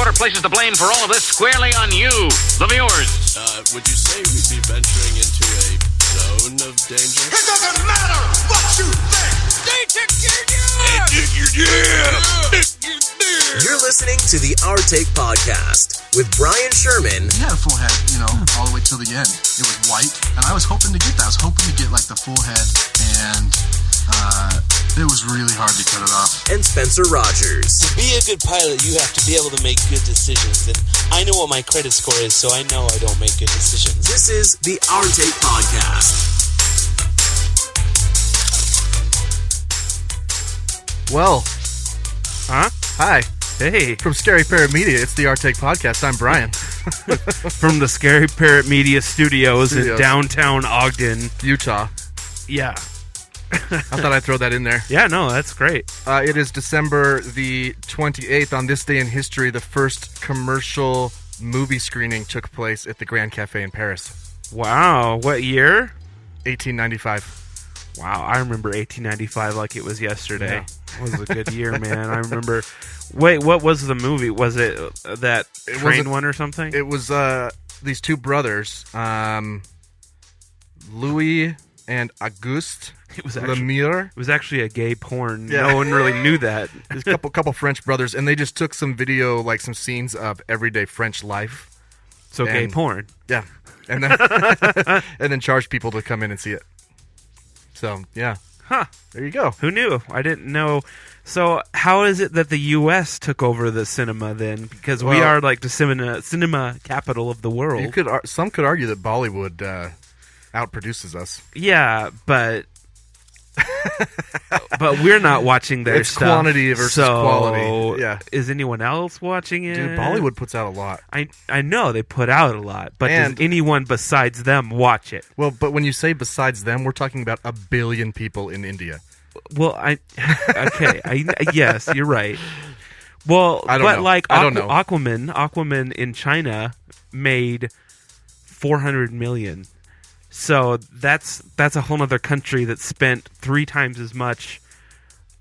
Reporter places the blame for all of this squarely on you, the viewers. Would you say we'd be venturing into a zone of danger? It doesn't matter what you think! You're listening to the Our Take Podcast with Brian Sherman. He had a full head, all the way till the end. It was white, and I was hoping to get that. I was hoping to get, the full head, and it was really hard to cut it off. And Spencer Rogers. To be a good pilot, you have to be able to make good decisions, and I know what my credit score is, so I know I don't make good decisions. This is the Our Take Podcast. Well, Hi. hey, from Scary Parrot Media, it's the Our Take Podcast. I'm Brian. From the Scary Parrot Media Studios in downtown Ogden, Utah. Yeah. I thought I'd throw that in there. Yeah, no, that's great. It is December the 28th. On this day in history, the first commercial movie screening took place at the Grand Cafe in Paris. Wow. What year? 1895. Wow, I remember 1895 like it was yesterday. Yeah. It was a good year, man. I remember... Wait, what was the movie? Was it that train one or something? It was these two brothers, Louis and Auguste Lemire. It was actually a gay porn. Yeah. No one really knew that. There's a couple French brothers, and they just took some video, some scenes of everyday French life. So gay porn. Yeah. And then and then charged people to come in and see it. So, yeah. Huh. There you go. Who knew? I didn't know. So, how is it that the U.S. took over the cinema then? Because we are the cinema capital of the world. Some could argue that Bollywood outproduces us. Yeah, but we're not watching their stuff. It's quantity versus quality. Yeah. Is anyone else watching it? Dude, Bollywood puts out a lot. I know they put out a lot, but does anyone besides them watch it? Well, but when you say besides them, we're talking about 1 billion people in India. Well, yes, you're right. Well, I don't know. Aquaman in China made 400 million. So that's a whole other country that spent 3 times as much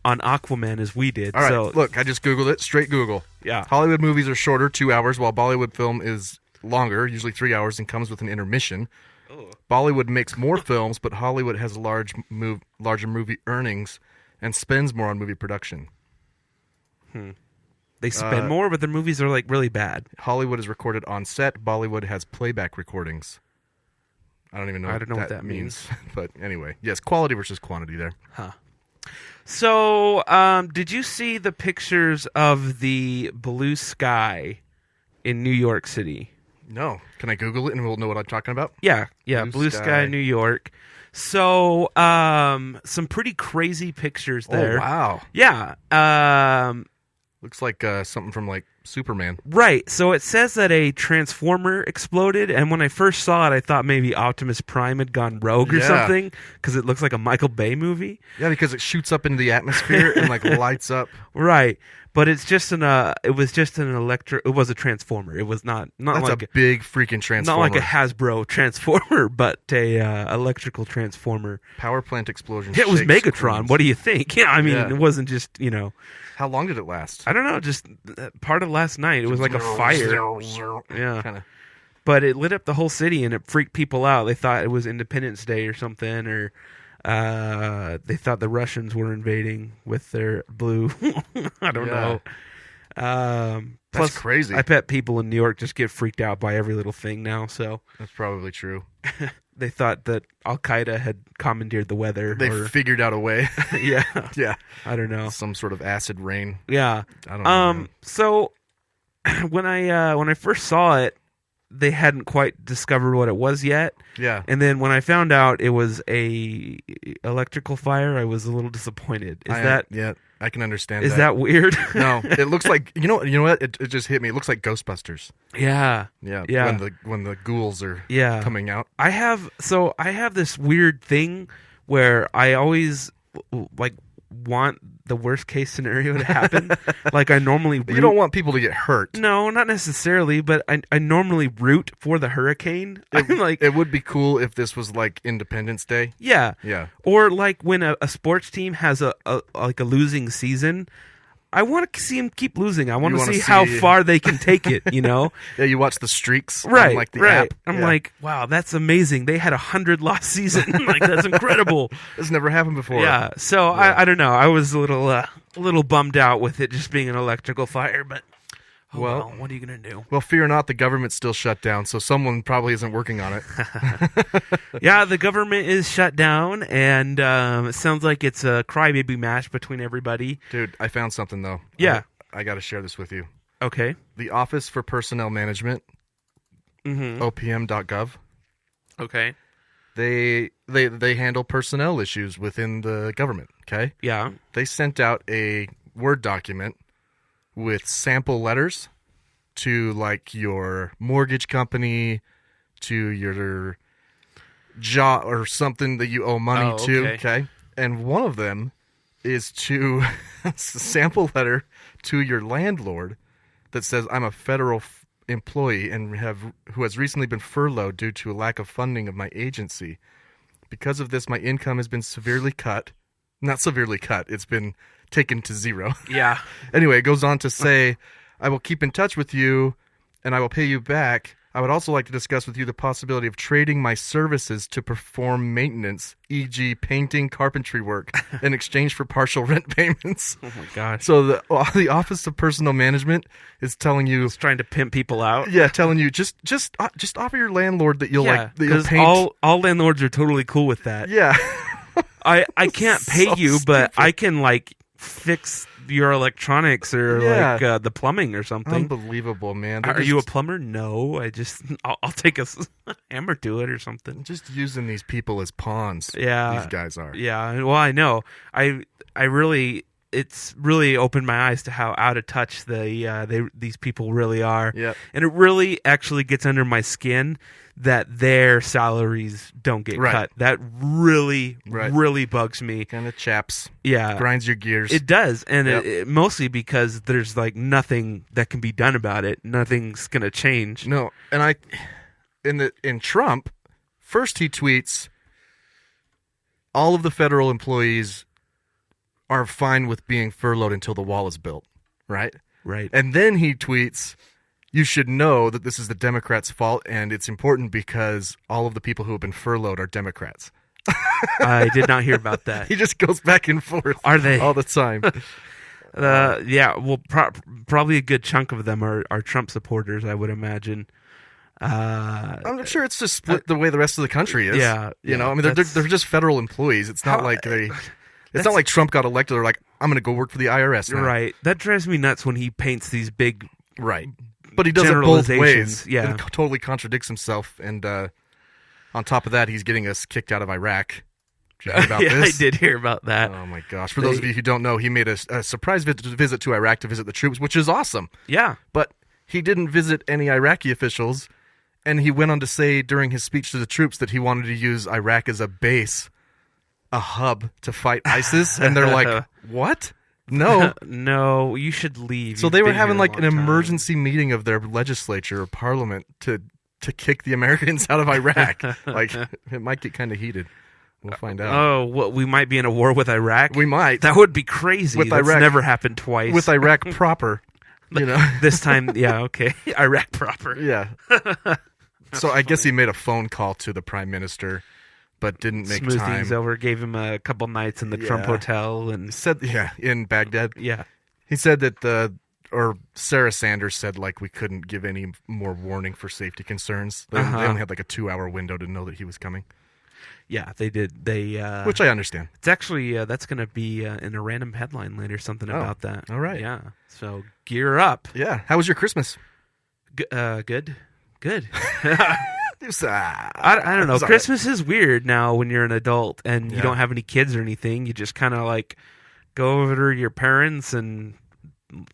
on Aquaman as we did. All right, so, look, I just Googled it. Straight Google. Yeah. Hollywood movies are shorter, 2 hours, while Bollywood film is longer, usually 3 hours, and comes with an intermission. Oh. Bollywood makes more films, but Hollywood has larger movie earnings and spends more on movie production. They spend more, but their movies are really bad. Hollywood is recorded on set. Bollywood has playback recordings. I don't even know what that means. But anyway, yes, quality versus quantity there. Huh. So, did you see the pictures of the blue sky in New York City? No. Can I Google it and we'll know what I'm talking about? Yeah. Blue sky, New York. So, some pretty crazy pictures there. Oh, wow. Yeah. Looks like something from Superman. Right. So it says that a transformer exploded, and when I first saw it, I thought maybe Optimus Prime had gone rogue or something, because it looks like a Michael Bay movie. Yeah, because it shoots up into the atmosphere and lights up. Right. But it was just an it was a transformer. It was not That's like a big freaking transformer. Not like a Hasbro transformer, but a electrical transformer. Power plant explosion. It was Megatron. What do you think? Yeah, I mean, It wasn't just, How long did it last? I don't know, just part of last night. It was like a fire. Yeah. Kinda. But it lit up the whole city, and it freaked people out. They thought it was Independence Day or something, or they thought the Russians were invading with their blue. I don't know. That's crazy. I bet people in New York just get freaked out by every little thing now. So that's probably true. They thought that Al-Qaeda had commandeered the weather. They figured out a way. Yeah. Yeah. I don't know. Some sort of acid rain. Yeah. I don't know. So when I first saw it, they hadn't quite discovered what it was yet. Yeah. And then when I found out it was a electrical fire, I was a little disappointed. Yeah, I can understand that. Is that weird? No. It looks like, you know what? It just hit me. It looks like Ghostbusters. Yeah. Yeah. Yeah. When the ghouls are coming out. I have this weird thing where I always want the worst case scenario to happen. I normally root. You don't want people to get hurt. No, not necessarily, but I normally root for the hurricane. It would be cool if this was Independence Day. Yeah. Yeah. Or when a sports team has a losing season, I want to see them keep losing. I want You to wanna see how see- far they can take it. You know, Yeah, you watch the streaks right? on, like, the right. app. I'm Yeah. like, wow, that's amazing. They had 100 lost season. Like that's incredible. It's never happened before. Yeah. So I don't know. I was a little bummed out with it just being an electrical fire, but Well- what are you gonna do? Well, fear not, the government's still shut down, so someone probably isn't working on it. Yeah, the government is shut down, and it sounds like it's a crybaby match between everybody. Dude, I found something, though. Yeah. I got to share this with you. Okay. The Office for Personnel Management, opm.gov, Okay. they handle personnel issues within the government, okay? Yeah. They sent out a Word document with sample letters to, like, your mortgage company, to your job or something that you owe money Oh, to, okay. okay? And one of them is to a sample letter to your landlord that says, I'm a federal employee and who has recently been furloughed due to a lack of funding of my agency. Because of this, my income has been severely cut. Not severely cut. It's been taken to zero. Yeah. Anyway, it goes on to say, I will keep in touch with you and I will pay you back. I would also like to discuss with you the possibility of trading my services to perform maintenance, e.g. painting, carpentry work, in exchange for partial rent payments. Oh my gosh. So the Office of Personnel Management is telling you, It's trying to pimp people out. yeah, telling you just offer your landlord that you'll Yeah, like that you'll because paint. all landlords are totally cool with that. Yeah. I can't pay So you, but stupid. I can like fix your electronics or Yeah. like the plumbing or something. Unbelievable, man. They're Are you a just- plumber? No, I'll take a hammer to it or something. just using these people as pawns? Yeah. These guys are. Yeah, well, I know. I really, it's really opened my eyes to how out of touch these people really are. Yep. And it really actually gets under my skin that their salaries don't get Right. cut. That really, Right. really bugs me. Kind of chaps. Yeah. Grinds your gears. It does, and Yep. it mostly because there's like nothing that can be done about it. Nothing's gonna change. No, and in Trump, first he tweets, all of the federal employees are fine with being furloughed until the wall is built, right? Right. And then he tweets, you should know that this is the Democrats' fault, and it's important because all of the people who have been furloughed are Democrats. I did not hear about that. He just goes back and forth. Are they? all the time? Yeah. Well, probably a good chunk of them are Trump supporters, I would imagine. I'm sure it's just split the way the rest of the country is. Yeah, you know, yeah, I mean, they're that's- just federal employees. It's not How- like it's not like Trump got elected. They're like, I'm going to go work for the IRS now. Right. That drives me nuts when he paints these big. Right. But he does it both ways. Generalizations, yeah. And totally contradicts himself. And on top of that, he's getting us kicked out of Iraq. Did you hear about Yeah, this? I did hear about that. Oh, my gosh. For those of you who don't know, he made a surprise visit to Iraq to visit the troops, which is awesome. Yeah. But he didn't visit any Iraqi officials. And he went on to say during his speech to the troops that he wanted to use Iraq as a base, a hub to fight ISIS. And they're like, what? No. No, you should leave. So You've they were been having here a like an long time. emergency meeting of their legislature or parliament to kick the Americans out of Iraq. Like, it might get kind of heated. We'll find out. Oh, what, we might be in a war with Iraq? We might. That would be crazy. With That's Iraq- never happened twice. With Iraq proper, you know. This time, yeah, okay. Iraq proper. Yeah. So I guess he made a phone call to the prime minister, but didn't make Smooth time. things over, gave him a couple nights in the Trump Yeah. hotel, and Said, in Baghdad. yeah. He said that Sarah Sanders said, like, we couldn't give any more warning for safety concerns. They only had like a 2-hour window to know that he was coming, Yeah, they did. They which I understand. it's actually that's going to be in a random headline later, something about that. all right. Yeah. So gear up. Yeah. How was your Christmas? Good. Good. It was, I don't know. It's all right. Christmas is weird now when you're an adult and you Yeah. don't have any kids or anything. You just kind of like go over to your parents and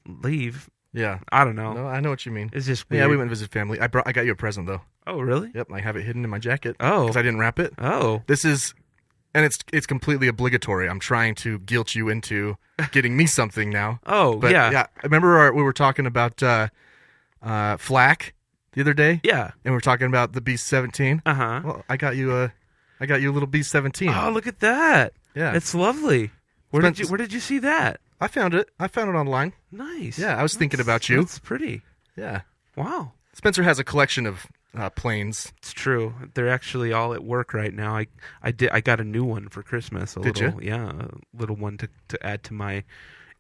leave. Yeah. I don't know. No, I know what you mean. It's just weird. Yeah, we went to visit family. I got you a present though. Oh, really? Yep, I have it hidden in my jacket. Oh. because I didn't wrap it. Oh. This is, and it's completely obligatory. I'm trying to guilt you into getting me something now. Oh, But yeah. I remember we were talking about flak the other day. Yeah. and we were talking about the B-17. Uh-huh. Well, I got you a little B-17. Oh, look at that. Yeah. It's lovely. Where Spent- did you see that? I found it. I found it online. Nice. Yeah, I was thinking about you. That's pretty. Yeah. Wow. Spencer has a collection of planes. It's true. They're actually all at work right now. I got a new one for Christmas. A little one to add to my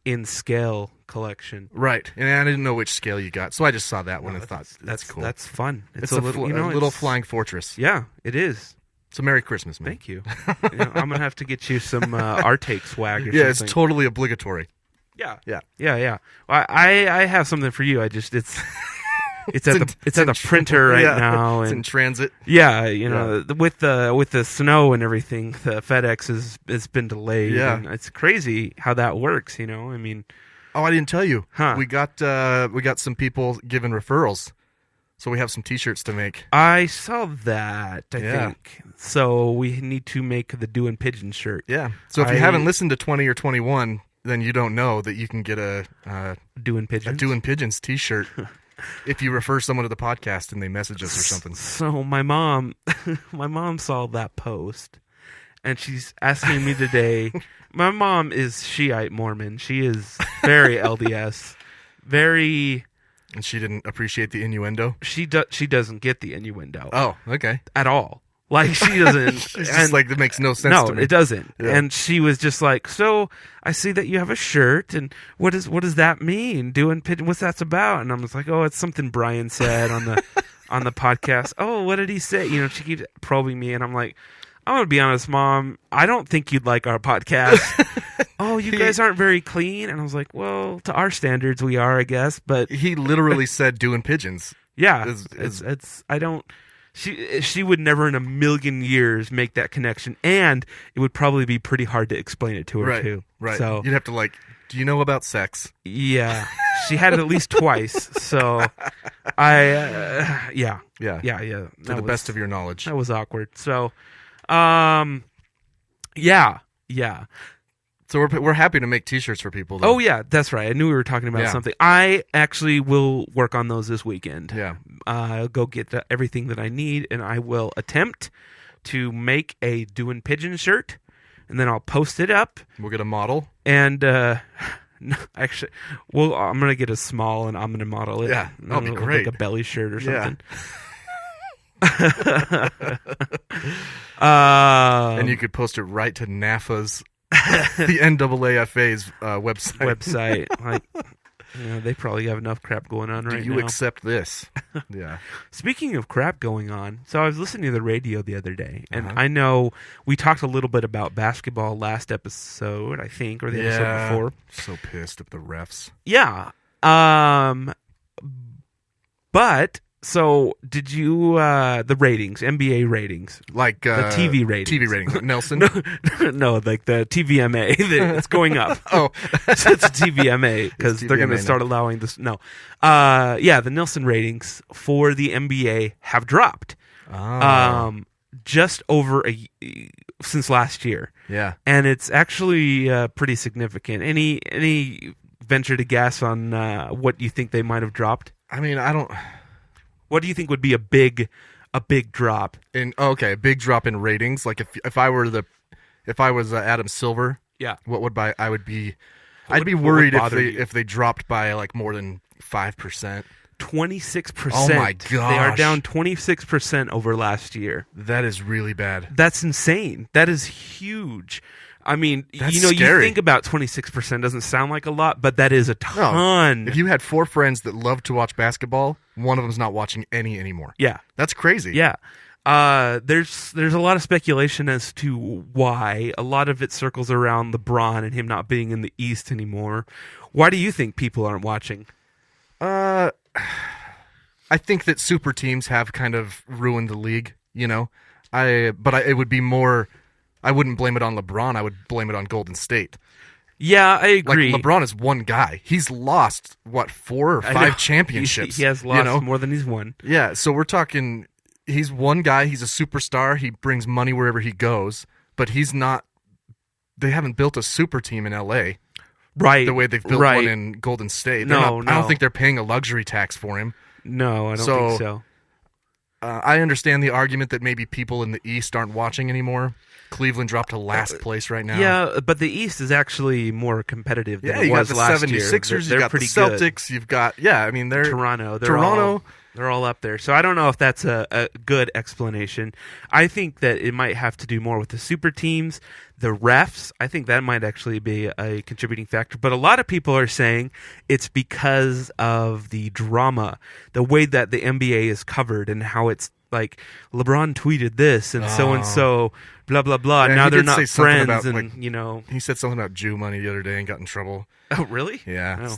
in scale collection. Right. And I didn't know which scale you got, so I just saw that one and thought that's cool. That's fun. It's a little flying fortress. Yeah, it is. So Merry Christmas, man. Thank you. I'm gonna have to get you some our take swag or something. Yeah, it's totally obligatory. Yeah. Yeah. Well, I have something for you. It's at the printer right now. It's and in transit. Yeah, with the snow and everything, the FedEx has been delayed. Yeah. And it's crazy how that works. I mean, oh, I didn't tell you. Huh. We got some people giving referrals, so we have some T-shirts to make. I saw that. I think so. We need to make the Doing Pigeon shirt. Yeah. So if you haven't listened to 20 or 21, then you don't know that you can get a Doing Pigeons. A Doing Pigeons T-shirt. If you refer someone to the podcast and they message us or something. So my mom saw that post, and she's asking me today. My mom is Shiite Mormon. She is very LDS, very. And she didn't appreciate the innuendo. She doesn't get the innuendo. Oh, okay. At all. Like she doesn't. It's just like it makes no sense to me. No, it doesn't. Yeah. And she was just like, "So I see that you have a shirt, and what does that mean? Doing pigeon? What's that about?" And I'm just like, "Oh, it's something Brian said on the podcast." Oh, what did he say? She keeps probing me, and I'm like, "I'm gonna be honest, Mom. I don't think you'd like our podcast." Oh, you guys aren't very clean, and I was like, "Well, to our standards, we are, I guess." But he literally said "doing pigeons." Yeah, it's I don't. She would never in a million years make that connection, and it would probably be pretty hard to explain it to her too. Right. So you'd have to do you know about sex? Yeah, she had it at least twice. So yeah. To the best of your knowledge. That was awkward. So, yeah. So we're happy to make T-shirts for people, though. Oh, yeah, that's right. I knew we were talking about something. I actually will work on those this weekend. Yeah. I'll go get everything that I need, and I will attempt to make a Doing Pigeon shirt, and then I'll post it up. We'll get a model. And, no, actually, I'm going to get a small, and I'm going to model it. Yeah, that'll be great. Like a belly shirt or something. And you could post it right to NAFA's the NAAFA's website. Like, they probably have enough crap going on right now. Do you accept this? Yeah. Speaking of crap going on, so I was listening to the radio the other day, and I know we talked a little bit about basketball last episode, I think, or the episode before. So pissed at the refs. Yeah. But so did you the ratings, NBA ratings, like the TV ratings? TV ratings, like Nelson. no, like the TVMA. It's going up. Oh, so it's a TVMA because they're going to start allowing this. No, the Nielsen ratings for the NBA have dropped. Just over since last year. Yeah, and it's actually pretty significant. Any venture to guess on what you think they might have dropped? I mean, I don't. What do you think would be a big drop? A big drop in ratings. Like if I was Adam Silver, yeah, I'd be worried if they dropped by like more than 5%. 26%. Oh my gosh. They are down 26% over last year. That is really bad. That's insane. That is huge. I mean, That's you scary. think about 26% doesn't sound like a lot, but that is a ton. No. If you had 4 friends that love to watch basketball, one of them's not watching any anymore. Yeah. That's crazy. Yeah. There's a lot of speculation as to why. A lot of it circles around LeBron and him not being in the East anymore. Why do you think people aren't watching? I think that super teams have kind of ruined the league, it would be more. I wouldn't blame it on LeBron. I would blame it on Golden State. Yeah, I agree. Like LeBron is one guy. He's lost 4 or 5 championships. He has lost more than he's won. Yeah, so we're talking. He's one guy. He's a superstar. He brings money wherever he goes. But he's not. They haven't built a super team in LA, right? The way they've built one in Golden State. I don't think they're paying a luxury tax for him. No, I don't think so. I understand the argument that maybe people in the East aren't watching anymore. Cleveland dropped to last place right now. Yeah, but the East is actually more competitive than Yeah, it you got was the last 76ers, year. you They're got the pretty good. Celtics, you've got they're Toronto. Toronto. They're all up there. So I don't know if that's a good explanation. I think that it might have to do more with the super teams, the refs. I think that might actually be a contributing factor. But a lot of people are saying it's because of the drama, the way that the NBA is covered and how it's like LeBron tweeted this and so blah blah blah. Yeah, now he they're did not say something friends, about, and you know. He said something about Jew money the other day and got in trouble. Oh really? Yeah, Oh.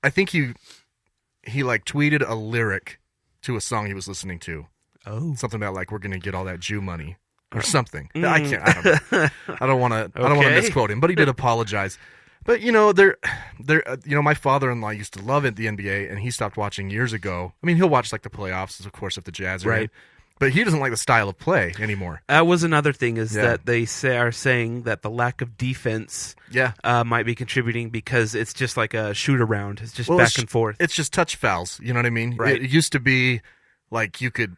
I think he like tweeted a lyric to a song he was listening to. Oh, Something about like we're gonna get all that Jew money or something. I can't. I don't know. I don't want to Okay. misquote him, but he did apologize. But my father-in-law used to love it, the NBA, and he stopped watching years ago. I mean, he'll watch like the playoffs, of course, if the Jazz are in. Right. But he doesn't like the style of play anymore. that was another thing is Yeah. that they are saying that the lack of defense Yeah. might be contributing because it's just like a shoot around. It's just Well, back and forth. It's just touch fouls. You know what I mean? Right. It used to be like you could,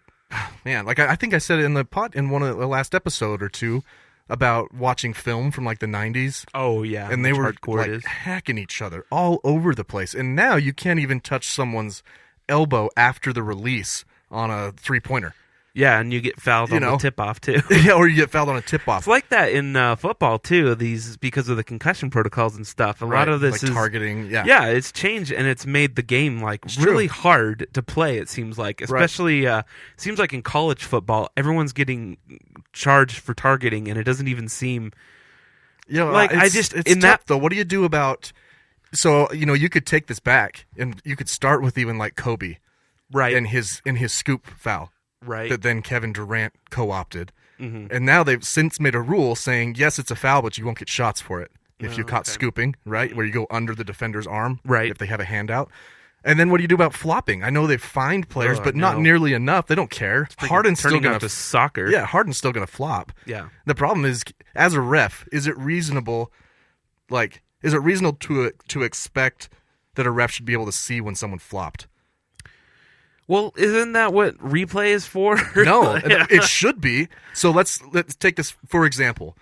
man. Like I think I said it in one of the last episode or two about watching film from like the 90s. Oh yeah, And they much were hardcore like it is. hacking each other all over the place. And now you can't even touch someone's elbow after the release on a 3-pointer. Yeah, and you get fouled You on know. the tip off too. Yeah, or you get fouled on a tip-off. It's like that in football too. These because of the concussion protocols and stuff. A lot of this like is targeting. Yeah. Yeah, it's changed and it's made the game like true. really hard to play. It seems like, especially seems like in college football, everyone's getting charged for targeting, and it doesn't even seem. You know, Like, it's it's tough, in that- though. What do you do about? So you could take this back, and you could start with even like Kobe, Right. and his scoop foul Right. that then Kevin Durant co-opted, Mm-hmm. and now they've since made a rule saying yes, it's a foul, but you won't get shots for it if you caught scooping, right, where you go under the defender's arm, Right. if they have a handout. And then what do you do about flopping? I know they've fined players, but not no. nearly enough. They don't care. Harden's still turning going out to soccer. Yeah, Harden's still going to flop. Yeah. The problem is, as a ref, is it reasonable? Like, is it reasonable to expect that a ref should be able to see when someone flopped? Well, isn't that what replay is for? No, it should be. So let's take this for example.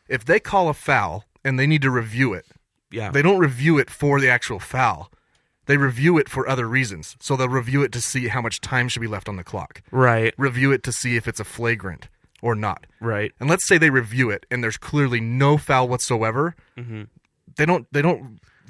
If they call a foul and they need to review it, Yeah. they don't review it for the actual foul. They review it for other reasons. So they'll review it to see how much time should be left on the clock. Right. Review it to see if it's a flagrant or not. Right. And let's say they review it and there's clearly no foul whatsoever. Mm-hmm. They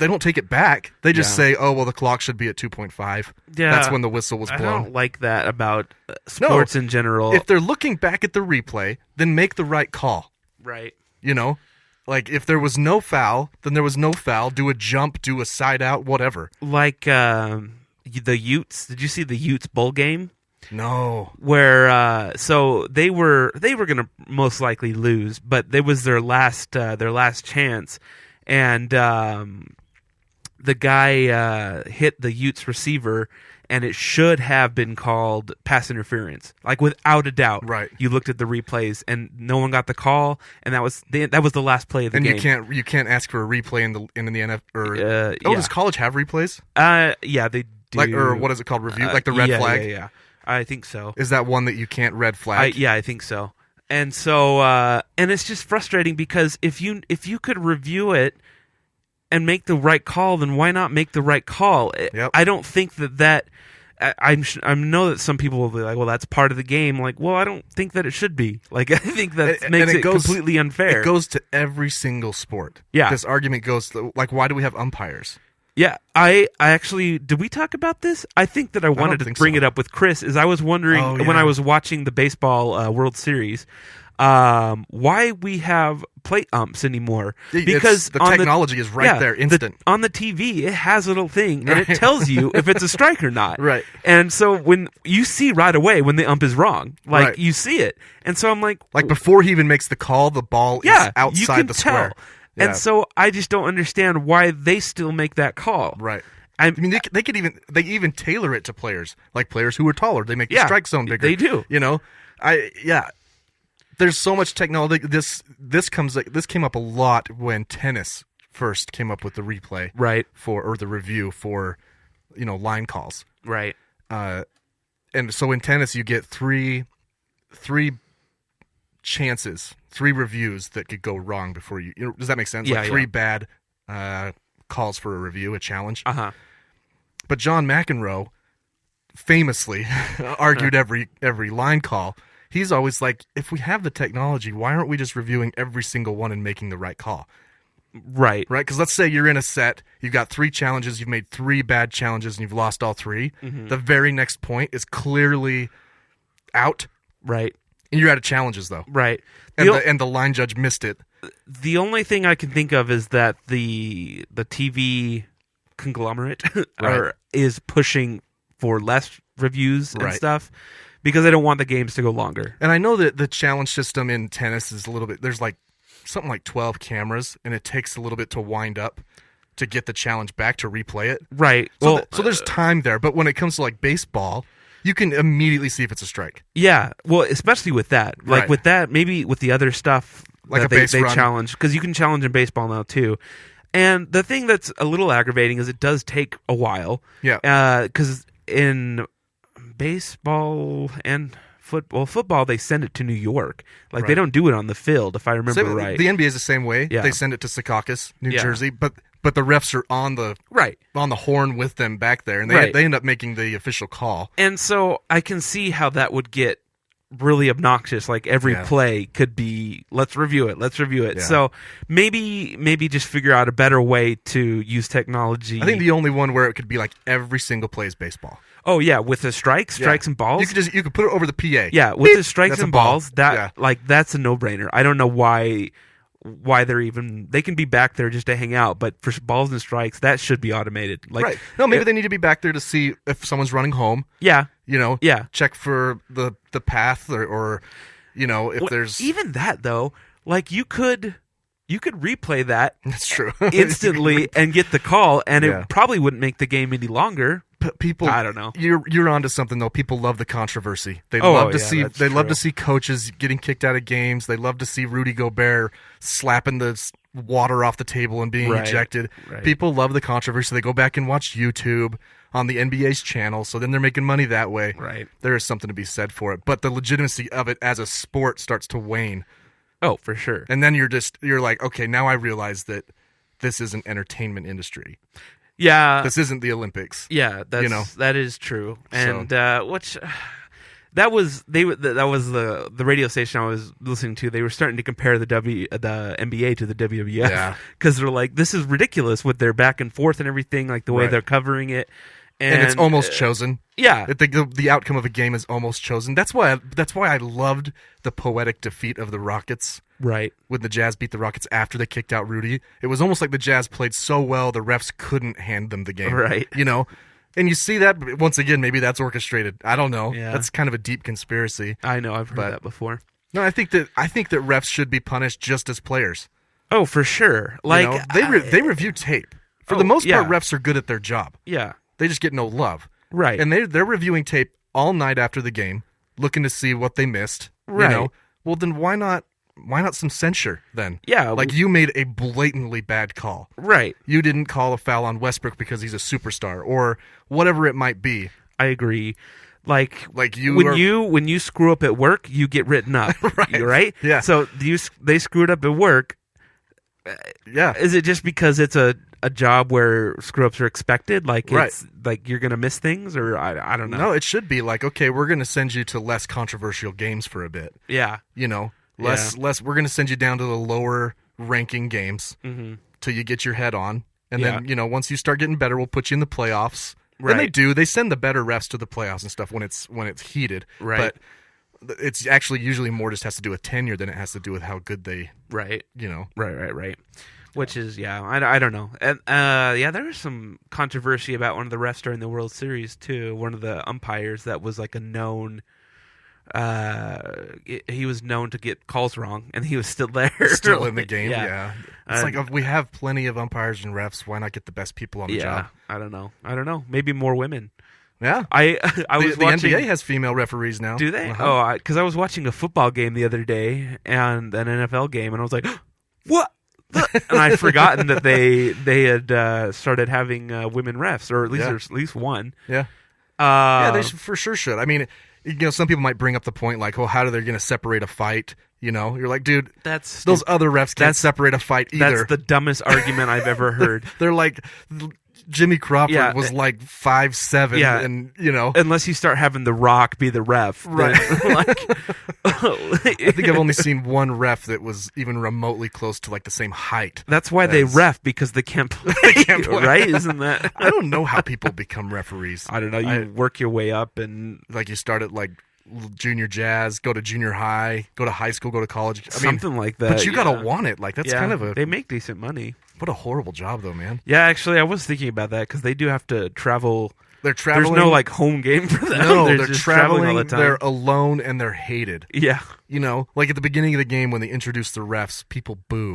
don't take it back. They just Yeah. say, "Oh, well, the clock should be at 2.5." Yeah. That's when the whistle was I blown. don't like that about sports in general. If they're looking back at the replay, then make the right call. Right. You know? Like if there was no foul, then there was no foul. Do a jump, do a side out, whatever. Like the Utes. Did you see the Utes bowl game? No. Where so they were going to most likely lose, but it was their last chance, and the guy hit the Utes receiver, and it should have been called pass interference, like without a doubt. Right. You looked at the replays, and no one got the call, and that was the last play of the And game. you can't ask for a replay in the NFL or yeah. does college have replays? Yeah, they do. Like or what is it called? Review like the red yeah, flag? Yeah. I think so. Is that one that you can't red flag? I think so. And so, and it's just frustrating because if you could review it and make the right call, then why not make the right call? Yep. I don't think that I know that some people will be like, well, that's part of the game. Like, well, I don't think that it should be. Like, I think that makes it completely unfair. It goes to every single sport. Yeah. This argument goes to, like, why do we have umpires? Yeah, I actually, did we talk about this? I think that I wanted to think bring so. it up with Chris, is I was wondering Oh, when yeah. I was watching the baseball World Series, why we have plate umps anymore. Because the on technology is right there, instant. on the TV, it has a little thing, and it tells you if it's a strike or not. Right. And so when you see right away when the ump is wrong, like Right. you see it. And so I'm like Before he even makes the call, the ball yeah, is outside you can the tell. square. Yeah. And so I just don't understand why they still make that call. Right. I I mean, they even tailor it to players, like players who are taller. They make the Yeah, strike zone bigger. they do. You know, There's so much technology. This came up a lot when tennis first came up with the replay, Right. or the review for, line calls. Right. And so in tennis, you get three chances, 3 reviews that could go wrong before you know, does that make sense? Yeah, like 3 yeah. bad calls for a review, a challenge. Uh-huh. But John McEnroe famously argued every line call. He's always like, if we have the technology, why aren't we just reviewing every single one and making the right call? Right. Right? Because let's say you're in a set, you've got 3 challenges, you've made 3 bad challenges, and you've lost all 3. Mm-hmm. The very next point is clearly out, Right. and you're out of challenges, though. Right. And the line judge missed it. The only thing I can think of is that the TV conglomerate is pushing for less reviews and Right. stuff because they don't want the games to go longer. And I know that the challenge system in tennis is a little bit, there's like something like 12 cameras, and it takes a little bit to wind up to get the challenge back to replay it. Right. So, Well, so there's time there. But when it comes to like baseball, you can immediately see if it's a strike. yeah. Well, especially with that. Like Right. with that, maybe with the other stuff Like that a base they run. challenge, because you can challenge in baseball now too. And the thing that's a little aggravating is it does take a while. Yeah. Because in baseball and football, they send it to New York. Like they Right. don't do it on the field, if I remember Same- right. The NBA is the same way. Yeah. They send it to Secaucus, New Yeah. Jersey, but the refs are on the Right. horn with them back there, and they Right. they end up making the official call. And so I can see how that would get really obnoxious. Like every Yeah. play could be, let's review it. Yeah. So maybe just figure out a better way to use technology. I think the only one where it could be like every single play is baseball. Oh yeah, with the strikes Yeah. and balls. You could put it over the PA. Yeah, with Beep. the strikes That's a and ball. balls, that Yeah. that's a no-brainer. I don't know why they're even, they can be back there just to hang out, but for balls and strikes, that should be automated. Like, Right. No, maybe they need to be back there to see if someone's running home. yeah, You know, Yeah. check for the path or you know, if Well, there's even that though, like you could replay that that's true. instantly and get the call, and Yeah. it probably wouldn't make the game any longer. People, I don't know. You're onto something though. People love the controversy. They Oh, love to yeah, see. that's They love true. to see coaches getting kicked out of games. They love to see Rudy Gobert slapping the water off the table and being Right, ejected. right. People love the controversy. They go back and watch YouTube on the NBA's channel. So then they're making money that way. Right. There is something to be said for it. But the legitimacy of it as a sport starts to wane. Oh, for sure. And then you're like, okay, now I realize that this is an entertainment industry. Yeah, This isn't the Olympics. yeah, that's, you know. that is true. And which that was the radio station I was listening to. They were starting to compare the NBA to the WWF Yeah. because they're like, this is ridiculous with their back and forth and everything, like the way Right. they're covering it. And it's almost chosen. yeah. The outcome of a game is almost chosen. That's why I loved the poetic defeat of the Rockets Right. when the Jazz beat the Rockets after they kicked out Rudy. It was almost like the Jazz played so well the refs couldn't hand them the game. Right. You know? And you see that, but once again, maybe that's orchestrated. I don't know. Yeah. That's kind of a deep conspiracy. I know, I've heard But- that before. No, I think that refs should be punished just as players. Oh, for sure. You Like know? They review tape. For the most part, yeah. refs are good at their job. yeah. They just get no love. Right. And they're reviewing tape all night after the game, looking to see what they missed. Right. You know? Well, then why not some censure then? Yeah. Like you made a blatantly bad call. Right. You didn't call a foul on Westbrook because he's a superstar or whatever it might be. I agree. Like you when are- you screw up at work, you get written up. right? Yeah. So they screwed up at work. Yeah. Is it just because it's a job where screw ups are expected? Like Right. it's like you're gonna miss things, or I don't know. No, it should be like, okay, we're going to send you to less controversial games for a bit. Yeah. You know, less we're going to send you down to the lower ranking games till you get your head on. And then, Yeah. you know, once you start getting better, we'll put you in the playoffs. Right. And they do. They send the better refs to the playoffs and stuff when it's heated. Right. But it's actually usually more just has to do with tenure than it has to do with how good they, Right. you know. Right. Which is, I don't know. And there was some controversy about one of the refs during the World Series too. One of the umpires that was like a known. He was known to get calls wrong, and he was still there, Still in the game, yeah. It's And- like we have plenty of umpires and refs. Why not get the best people on the job? I don't know. Maybe more women. Yeah. I was the watching. NBA has female referees now. Do they? Uh-huh. Oh, because I was watching a football game the other day and an NFL game, and I was like, "What?" And I'd forgotten that they had started having women refs, or at least Yeah. there's at least one. Yeah. Yeah, they for sure should. I mean, you know, some people might bring up the point like, well, how are they going to separate a fight? You know, you're like, dude, That's those other refs can't separate a fight either. That's the dumbest argument I've ever heard. They're like, Jimmy Crawford Yeah. was like 5'7", Yeah. and you know, Unless you start having The Rock be the ref. Right. Then, like, I think I've only seen one ref that was even remotely close to like the same height. That's why they as- ref, because they can't play, can't play. right? Isn't that? I don't know how people become referees. I don't know. You work your way up, and Like you start at like junior jazz, go to junior high, go to high school, go to college. I mean, something like that. but you yeah. gotta want it. Like that's Yeah, kind of a They make decent money. what a horrible job though, man. Yeah, actually, I was thinking about that because they do have to travel. They're traveling. There's no like home game for them. no, they're just traveling. all the time. They're alone and they're hated. Yeah. You know, like at the beginning of the game when they introduce the refs, people boo.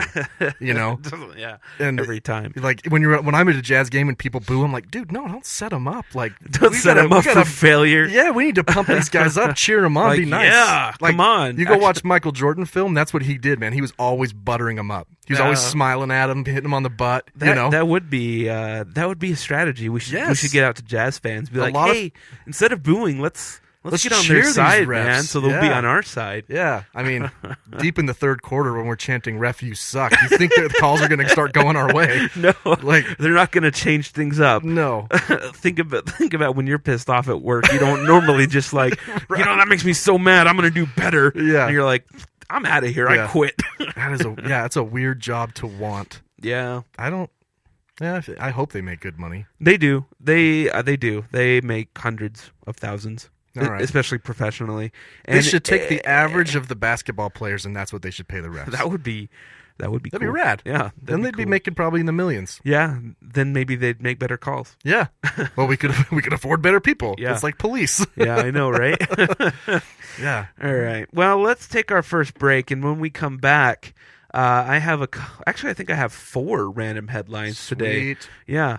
You know, Yeah. and Every time. like when I'm at a Jazz game and people boo, I'm like, dude, no, don't set them up. Like, Don't we set gotta- them up we gotta- for failure. Yeah, we need to pump these guys up, cheer them on, Like, be nice. yeah, like, come on. You go watch Michael Jordan film. That's what he did, man. He was always buttering them up. He was always Yeah. smiling at him, hitting him on the butt. That, you know, that would be a strategy. We should Yes. get out to Jazz fans. Be A like, lot of- hey, instead of booing, let's get on cheer their these side, refs. man. So they'll be Yeah. on our side. yeah. I mean, deep in the third quarter when we're chanting "Ref, you suck," you think that the calls are going to start going our way? No, Like- they're not going to change things up. No. think about when you're pissed off at work. You don't normally just like, that makes me so mad. I'm going to do better. Yeah. And you're like, I'm out of here. I Yeah. quit. It's a weird job to want. Yeah. I don't. Yeah, I hope they make good money. They do. They do. They make hundreds of thousands, All right. especially professionally. They should take the average of the basketball players, and that's what they should pay the refs. That would be That'd be cool. rad. Yeah. Then they'd be cool. making probably in the millions. Yeah. Then maybe they'd make better calls. Yeah. Well, we could afford better people. Yeah. It's like police. Yeah, I know, right? Yeah. All right. Well, let's take our first break, and when we come back, I think I have 4 random headlines today. Sweet. Yeah.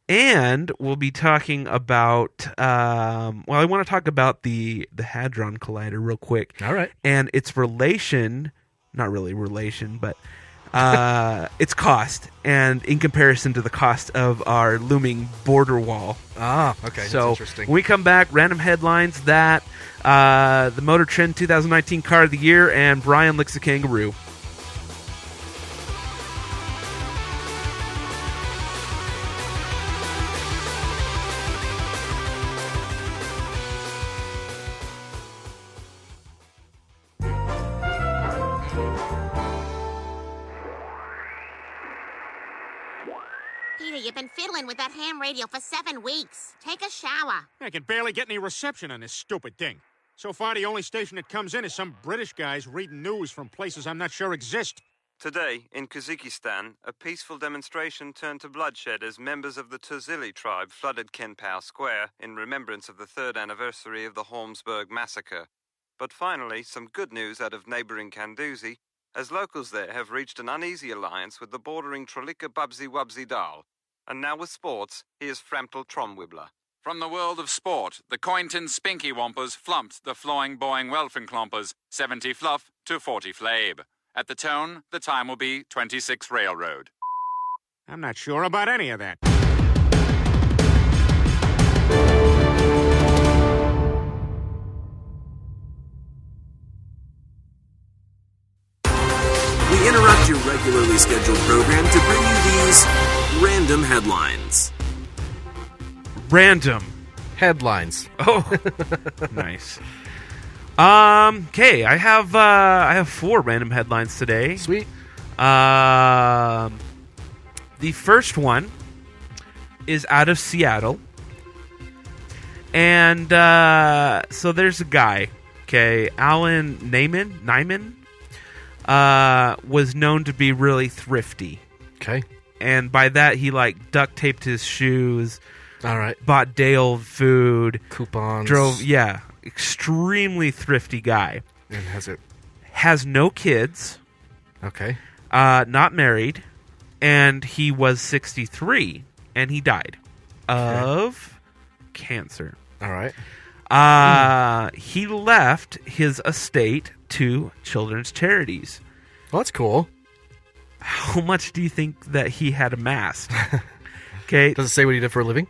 And we'll be talking about. I want to talk about the Hadron Collider real quick. All right. And its relation, not really relation, but its cost, and in comparison to the cost of our looming border wall. Ah, okay. So That's interesting. when we come back, random headlines, that the Motor Trend 2019 Car of the Year, and Brian licks a kangaroo. Peter, you've been fiddling with that ham radio for 7 weeks. Take a shower. I can barely get any reception on this stupid thing. So far, the only station that comes in is some British guys reading news from places I'm not sure exist. Today, in Kazakhstan, a peaceful demonstration turned to bloodshed as members of the Tuzili tribe flooded Kenpao Square in remembrance of the 3rd anniversary of the Holmesburg massacre. But finally, some good news out of neighboring Kanduzi, as locals there have reached an uneasy alliance with the bordering Trolika Bubsy Wubsy Dal. And now with sports, here's Frampton Tromwibbler. From the world of sport, the Cointon Spinky Wompers flumped the Floing Boing Welfenklompers 70 fluff to 40 flabe. At the tone, the time will be 26 Railroad. I'm not sure about any of that. We interrupt your regularly scheduled program to bring you these random headlines. Random. Headlines. Oh, nice. Okay, I have 4 random headlines today. Sweet. The first one is out of Seattle. And so there's a guy, okay, Alan Nyman, was known to be really thrifty. Okay. And by that, he like duct taped his shoes, All right. bought day-old food, Coupons. extremely thrifty guy. And has it? Has no kids, Okay. not married, and he was 63, and he died of cancer. All right. He left his estate to children's charities. Well, that's cool. How much do you think that he had amassed? Okay. Does it say what he did for a living?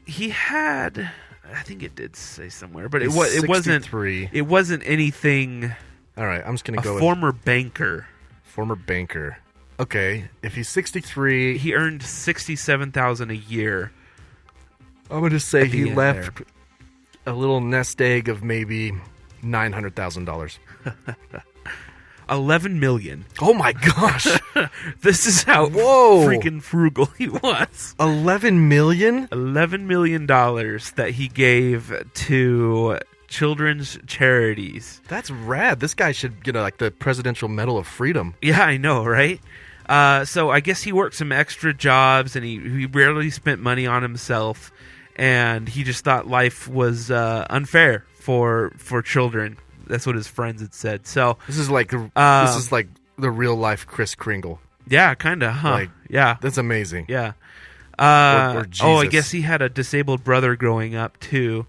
He had, I think it did say somewhere, but He's it wasn't 63. It wasn't anything. All right, I'm just going to go Former banker. Former banker. Okay, if he's 63, he earned $67,000 a year. I'm going to say he left a little nest egg of maybe $900,000. $11 million. Oh my gosh! This is how freaking frugal he was. $11 million? $11 million that he gave to children's charities. That's rad. This guy should get like the Presidential Medal of Freedom. Yeah, I know, right? So I guess he worked some extra jobs, and he rarely spent money on himself, and he just thought life was unfair for children. That's what his friends had said. So this is like the real life Kris Kringle. Yeah, kind of, huh? Like, yeah, that's amazing. Yeah. Or I guess he had a disabled brother growing up too,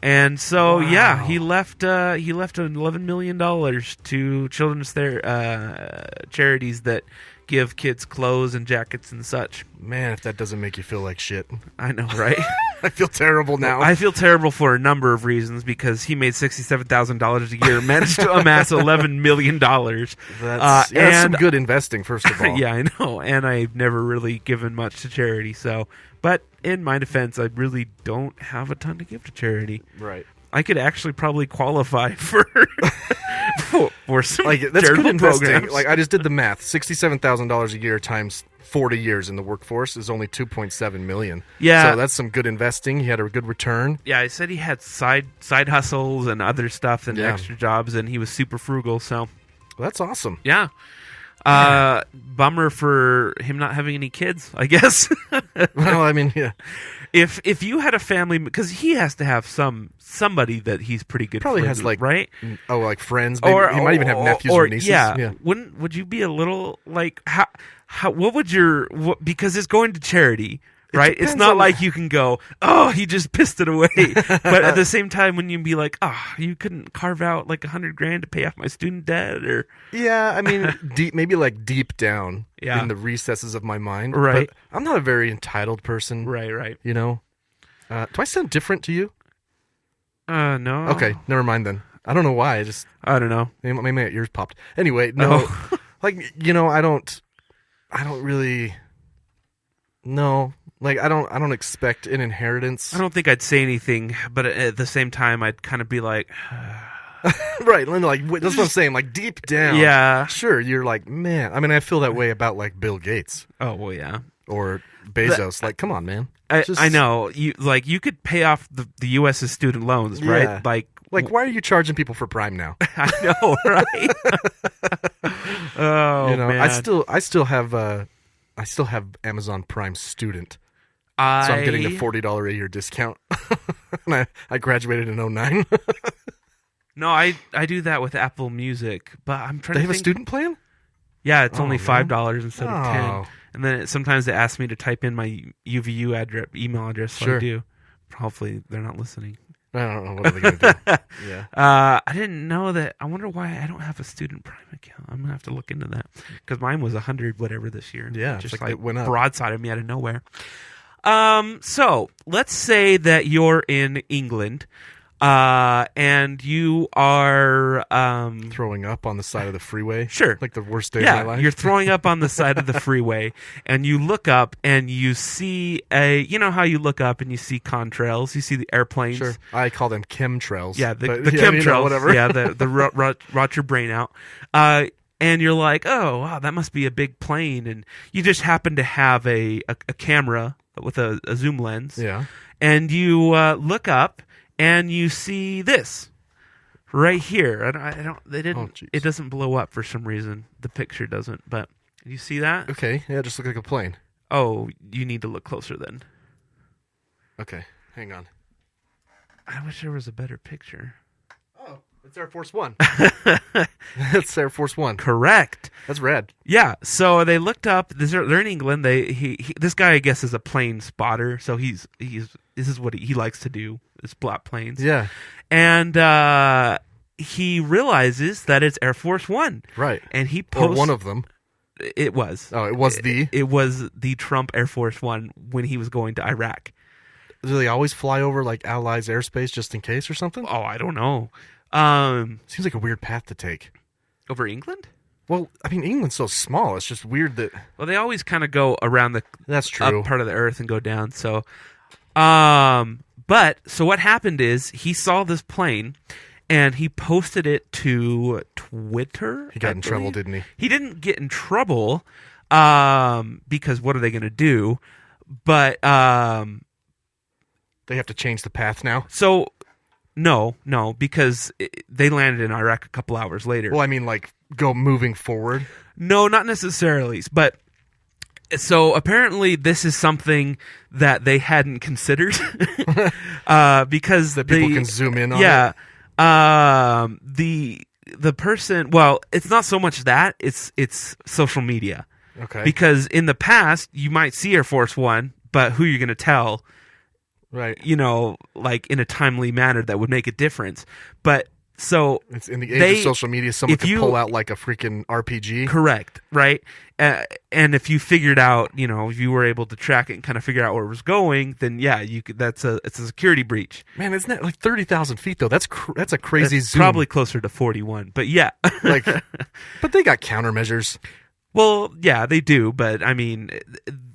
and so he left $11 million to children's charities that give kids clothes and jackets and such. Man, if that doesn't make you feel like shit. I know, right? I feel terrible now. I feel terrible for a number of reasons, because he made $67,000 a year, managed to amass $11 million. That's some good investing, first of all. Yeah, I know. And I've never really given much to charity. So, but in my defense, I really don't have a ton to give to charity. Right. I could actually probably qualify for some that's charitable good investing. programs. Like, I just did the math. $67,000 a year times 40 years in the workforce is only $2.7 million. Yeah. So that's some good investing. He had a good return. Yeah, I said he had side hustles and other stuff and extra jobs, and he was super frugal. So well, that's awesome. Yeah. Bummer for him not having any kids, I guess. Well, I mean, yeah. If you had a family, because he has to have somebody that he's pretty good. Probably friends has with, like right, like friends. Maybe. He might even have nephews or nieces. Yeah. Would you be a little like how what would your because it's going to charity. Right, it's not like you can go, oh, he just pissed it away. But at the same time, when you be like, oh, you couldn't carve out like $100,000 to pay off my student debt, or I mean, deep down in the recesses of my mind, right? But I'm not a very entitled person, right. You know, do I sound different to you? No. Okay, never mind then. I don't know why. I don't know. Maybe my ears popped. Anyway, no, like I don't really. No, like I don't expect an inheritance. I don't think I'd say anything, but at the same time, I'd kind of be like, right, like that's what I'm saying. Like deep down, yeah, sure, you're like, man. I mean, I feel that way about like Bill Gates. Oh well, yeah, or Bezos. Like, come on, man. I know you could pay off the U.S.'s student loans, right? Like, why are you charging people for Prime now? I know, right? Oh, man. I still have Amazon Prime Student, so I'm getting the $40 a year discount. And I graduated in 2009. No, I do that with Apple Music, but I'm trying. They to have a student plan? Yeah, it's only $5 instead of $10. Oh. And then sometimes they ask me to type in my UVU email address. So Sure. I do. Hopefully they're not listening. I don't know. What are they going to do? Yeah. I didn't know that. I wonder why I don't have a student Prime account. I'm going to have to look into that. Because mine was 100 whatever this year. Yeah, just like it went up. broadsided me out of nowhere. So let's say that you're in England. And you are throwing up on the side of the freeway. Sure. Like the worst day of my life. You're throwing up on the side of the freeway, and you look up and you see you know how you look up and you see contrails, you see the airplanes. Sure. I call them chemtrails. Yeah, the chemtrails. Whatever. Yeah, the rot your brain out. And you're like, oh, wow, that must be a big plane. And you just happen to have a camera with a zoom lens. Yeah. And you look up and you see this right here. It doesn't blow up for some reason. The picture doesn't, but you see that? Okay. Yeah, it just looked like a plane. Oh, you need to look closer then. Okay. Hang on. I wish there was a better picture. Oh, it's Air Force One. It's Air Force One. Correct. That's rad. Yeah. So they looked up. They're in England. This guy, I guess, is a plane spotter. So this is what he likes to do, is plot planes. Yeah. And he realizes that it's Air Force One. Right. And he posts. Or one of them. It was. Oh, it was It was the Trump Air Force One when he was going to Iraq. do they always fly over like Allies airspace just in case or something? Oh, I don't know. Seems like a weird path to take. Over England? Well, I mean, England's so small. It's just weird that. Well, they always kind of go around the That's true. up part of the Earth and go down. So, so what happened is he saw this plane, and he posted it to Twitter. He got in trouble, didn't he? He didn't get in trouble, because what are they going to do? But they have to change the path now. So, no, because they landed in Iraq a couple hours later. Well, I mean, like go moving forward. No, not necessarily, but. So apparently this is something that they hadn't considered because that people can zoom in on. Yeah, the person. Well, it's not so much that it's social media. Okay. Because in the past you might see Air Force One, but who you're going to tell? Right. Like in a timely manner that would make a difference. But. So it's in the age of social media, someone could pull out like a freaking RPG. Correct, right? And if you figured out, if you were able to track it and kind of figure out where it was going, then yeah, you could. It's a security breach. Man, isn't that like 30,000 feet though? That's a crazy zoom. Probably closer to 41, but yeah. But they got countermeasures. Well, yeah, they do, but I mean.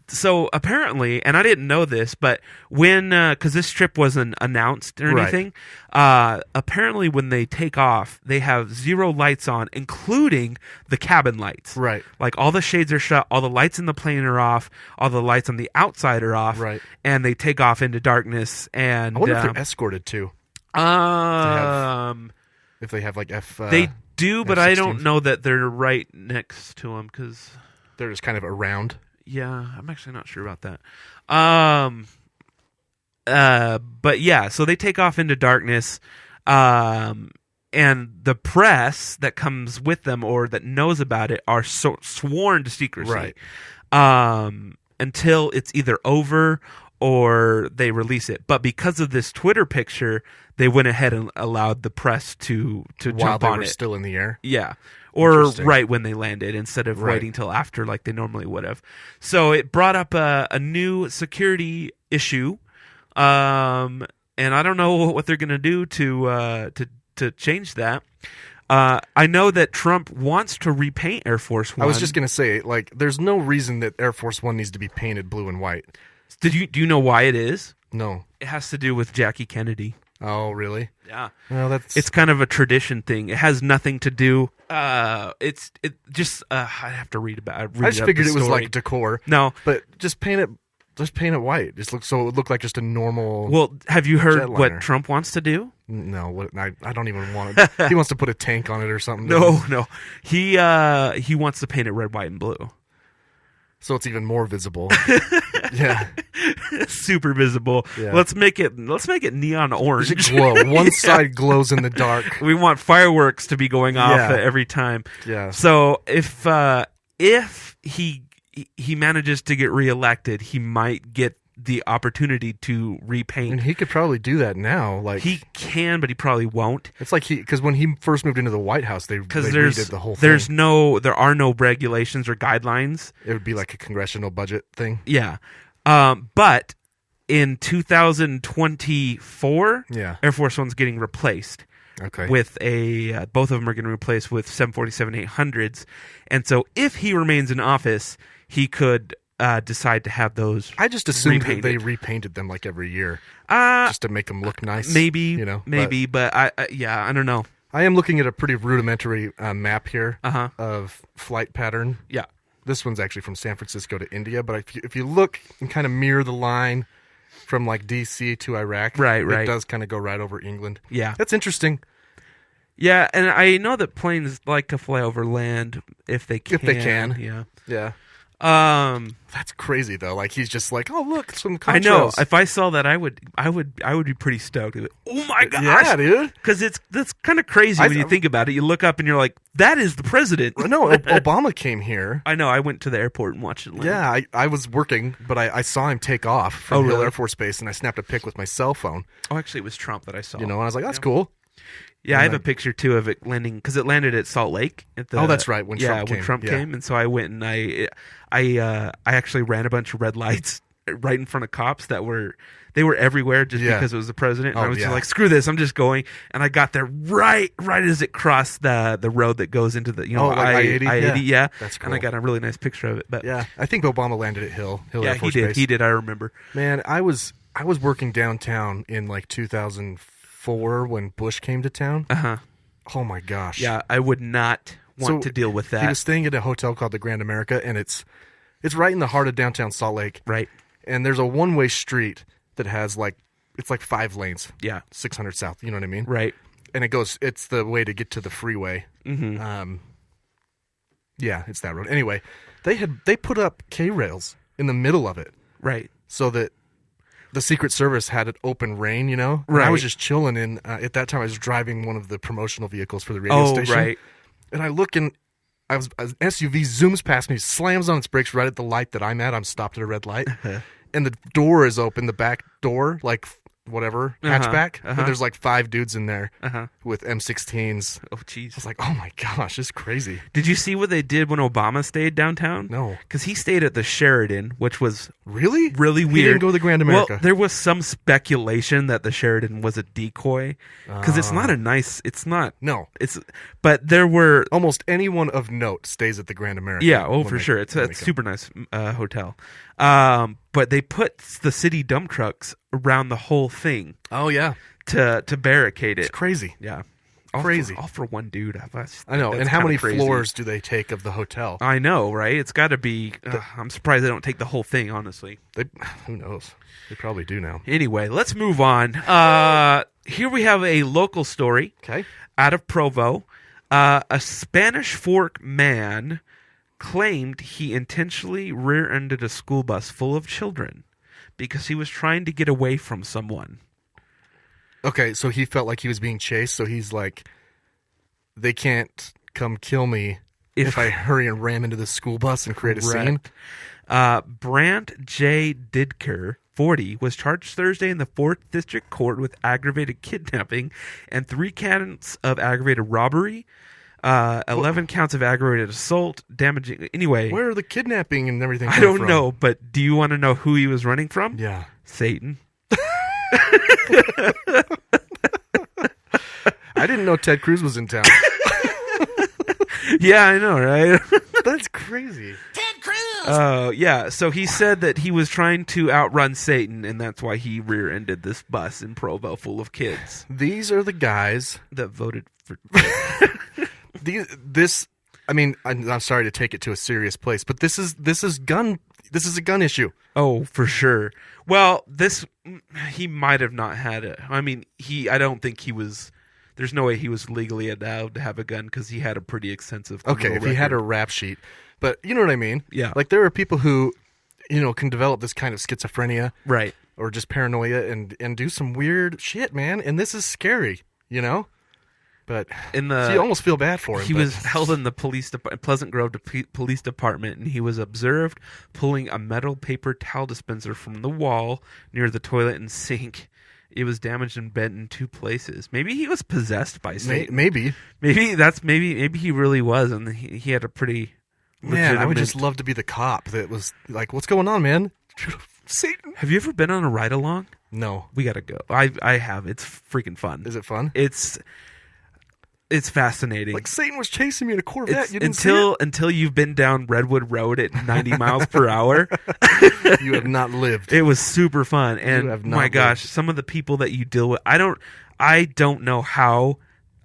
So apparently, and I didn't know this, but because this trip wasn't announced or anything, apparently when they take off, they have zero lights on, including the cabin lights. Right. Like all the shades are shut, all the lights in the plane are off, all the lights on the outside are off. Right. And they take off into darkness. And I wonder if they're escorted too. If they have like they do, but F-16s. I don't know that they're right next to them because they're just kind of around. Yeah, I'm actually not sure about that. But yeah, so they take off into darkness, and the press that comes with them or that knows about it are sworn to secrecy, right? Until it's either over or they release it. But because of this Twitter picture, they went ahead and allowed the press to While jump they on were it. still in the air. Yeah. Or right when they landed instead of waiting till after like they normally would have. So it brought up a new security issue. And I don't know what they're going to do to change that. I know that Trump wants to repaint Air Force One. I was just going to say, like, there's no reason that Air Force One needs to be painted blue and white. Do you know why it is? No. It has to do with Jackie Kennedy. Oh, really? Yeah. Well, it's kind of a tradition thing. It has nothing to do. I have to read about. I just figured it was like decor. No, but just paint it white. Just so it would look like just a normal. Well, have you heard jetliner. what Trump wants to do? No, I don't even want it. He wants to put a tank on it or something. No. He wants to paint it red, white, and blue. So it's even more visible. Yeah. Super visible. Yeah. Let's make it neon orange. It glow. One side glows in the dark. We want fireworks to be going off every time. Yeah. So if he manages to get reelected, he might get the opportunity to repaint. And he could probably do that now. Like he can, but he probably won't. It's like because when he first moved into the White House, they redid the whole thing. There are no regulations or guidelines. It would be like a congressional budget thing. Yeah, but in 2024, Air Force One's getting replaced. Okay. With both of them are getting replaced with 747-800s, and so if he remains in office, he could. Decide to have those. I just assumed that they repainted them like every year, just to make them look nice. Maybe, but I don't know. I am looking at a pretty rudimentary map here of flight pattern. Yeah, this one's actually from San Francisco to India, but if you look and kind of mirror the line from like DC to Iraq, it does kind of go right over England. Yeah, that's interesting. Yeah, and I know that planes like to fly over land if they can. If they can, yeah. That's crazy though. Like he's just like, oh look, some contrails. I know. If I saw that, I would be pretty stoked. Oh my gosh, yeah, dude. Because that's kind of crazy when you think about it. You look up and you're like, that is the president. No, Obama came here. I know. I went to the airport and watched it land. Yeah, I was working, but I saw him take off from Hill Air Force Base, and I snapped a pic with my cell phone. Oh, actually, it was Trump that I saw. And I was like, that's cool. Yeah, I have a picture too of it landing because it landed at Salt Lake. That's right. When Trump came, and so I went and I actually ran a bunch of red lights right in front of cops they were everywhere just because it was the president. And I was just like, screw this, I'm just going. And I got there right as it crossed the road that goes into the I-80. Yeah, that's cool. And I got a really nice picture of it. But yeah, I think Obama landed at Hill Air Force he did. Base. He did. I remember. Man, I was working downtown in like 2004 when Bush came to town. Oh my gosh. Yeah, I would not want to deal with that. He was staying at a hotel called the Grand America, and it's right in the heart of downtown Salt Lake. Right. And there's a one-way street that has it's like 5 lanes. Yeah. 600 South, you know what I mean? Right. And it's the way to get to the freeway. Mm-hmm. Yeah, it's that road. Anyway, they put up K-rails in the middle of it. Right. So that the Secret Service had it open rein, you know? And right. I was just chilling at that time I was driving one of the promotional vehicles for the radio station. Right. And I look and an SUV zooms past me, slams on its brakes right at the light that I'm at. I'm stopped at a red light. And the door is open, the back door, like whatever, hatchback. And there's like 5 dudes in there with M16s. Oh, jeez. I was like, oh my gosh, this is crazy. Did you see what they did when Obama stayed downtown? No. Because he stayed at the Sheridan, which was really weird. He didn't go to the Grand America. Well, there was some speculation that the Sheridan was a decoy. Because it's not it's not. No. But there were. Almost anyone of note stays at the Grand America. Yeah, for sure. It's a super nice hotel. But they put the city dump trucks around the whole thing. Oh, yeah. To barricade it. It's crazy. Yeah. Crazy. All for one dude. I know. And how many floors do they take of the hotel? I know, right? It's got to be. I'm surprised they don't take the whole thing, honestly. Who knows? They probably do now. Anyway, let's move on. Here we have a local story. Okay. Out of Provo. A Spanish Fork man claimed he intentionally rear-ended a school bus full of children because he was trying to get away from someone. Okay, so he felt like he was being chased, so he's like, they can't come kill me if I hurry and ram into the school bus and create a scene. Brant J. Didker, 40, was charged Thursday in the 4th District Court with aggravated kidnapping and 3 counts of aggravated robbery, 11 counts of aggravated assault, damaging. Anyway, where are the kidnapping and everything? I don't know, but do you want to know who he was running from? Yeah, Satan. I didn't know Ted Cruz was in town. Yeah, I know, right? That's crazy. Ted Cruz! Oh, yeah. So he said that he was trying to outrun Satan, and that's why he rear-ended this bus in Provo full of kids. These are the guys that voted for... I'm sorry to take it to a serious place, but this is a gun issue. Oh, for sure. Well, he might have not had it. I mean, I don't think he was. There's no way he was legally allowed to have a gun because he had a pretty extensive. Okay, if he had a rap sheet, but you know what I mean. Yeah, like there are people who, can develop this kind of schizophrenia, right, or just paranoia and do some weird shit, man. And this is scary, But you almost feel bad for him. He was held in the Pleasant Grove Police Department, and he was observed pulling a metal paper towel dispenser from the wall near the toilet and sink. It was damaged and bent in 2 places. Maybe he was possessed by Satan. Maybe he really was, and he had a pretty. Man, I would just love to be the cop that was like, "What's going on, man?" Satan. Have you ever been on a ride along? No. We gotta go. I have. It's freaking fun. Is it fun? It's fascinating. Like Satan was chasing me in a Corvette. Until you've been down Redwood Road at 90 miles per hour. You have not lived. It was super fun. And my gosh, some of the people that you deal with, I don't know how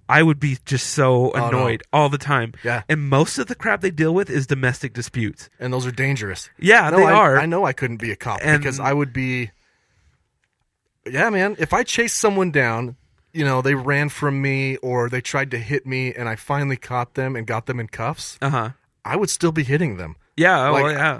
I would be just so annoyed all the time. Yeah. And most of the crap they deal with is domestic disputes. And those are dangerous. Yeah, they are. I know I couldn't be a cop because I would be. Yeah, man. If I chased someone down, they ran from me or they tried to hit me and I finally caught them and got them in cuffs, I would still be hitting them. Yeah, yeah.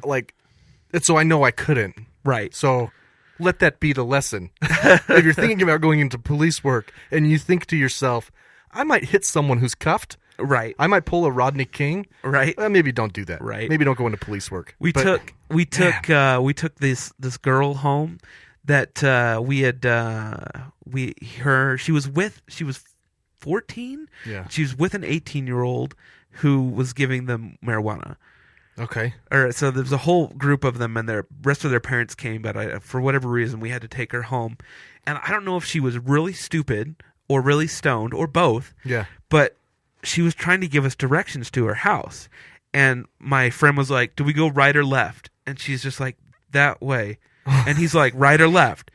And so I know I couldn't. Right. So let that be the lesson. If you're thinking about going into police work and you think to yourself, I might hit someone who's cuffed. Right. I might pull a Rodney King. Right. Well, maybe don't do that. Right. Maybe don't go into police work. We took this girl home that she was 14. Yeah. She was with an 18-year-old who was giving them marijuana. Okay. Or so there's a whole group of them, and the rest of their parents came, but for whatever reason, we had to take her home. And I don't know if she was really stupid or really stoned or both. Yeah. But she was trying to give us directions to her house. And my friend was like, do we go right or left? And she's just like, that way. And he's like, right or left?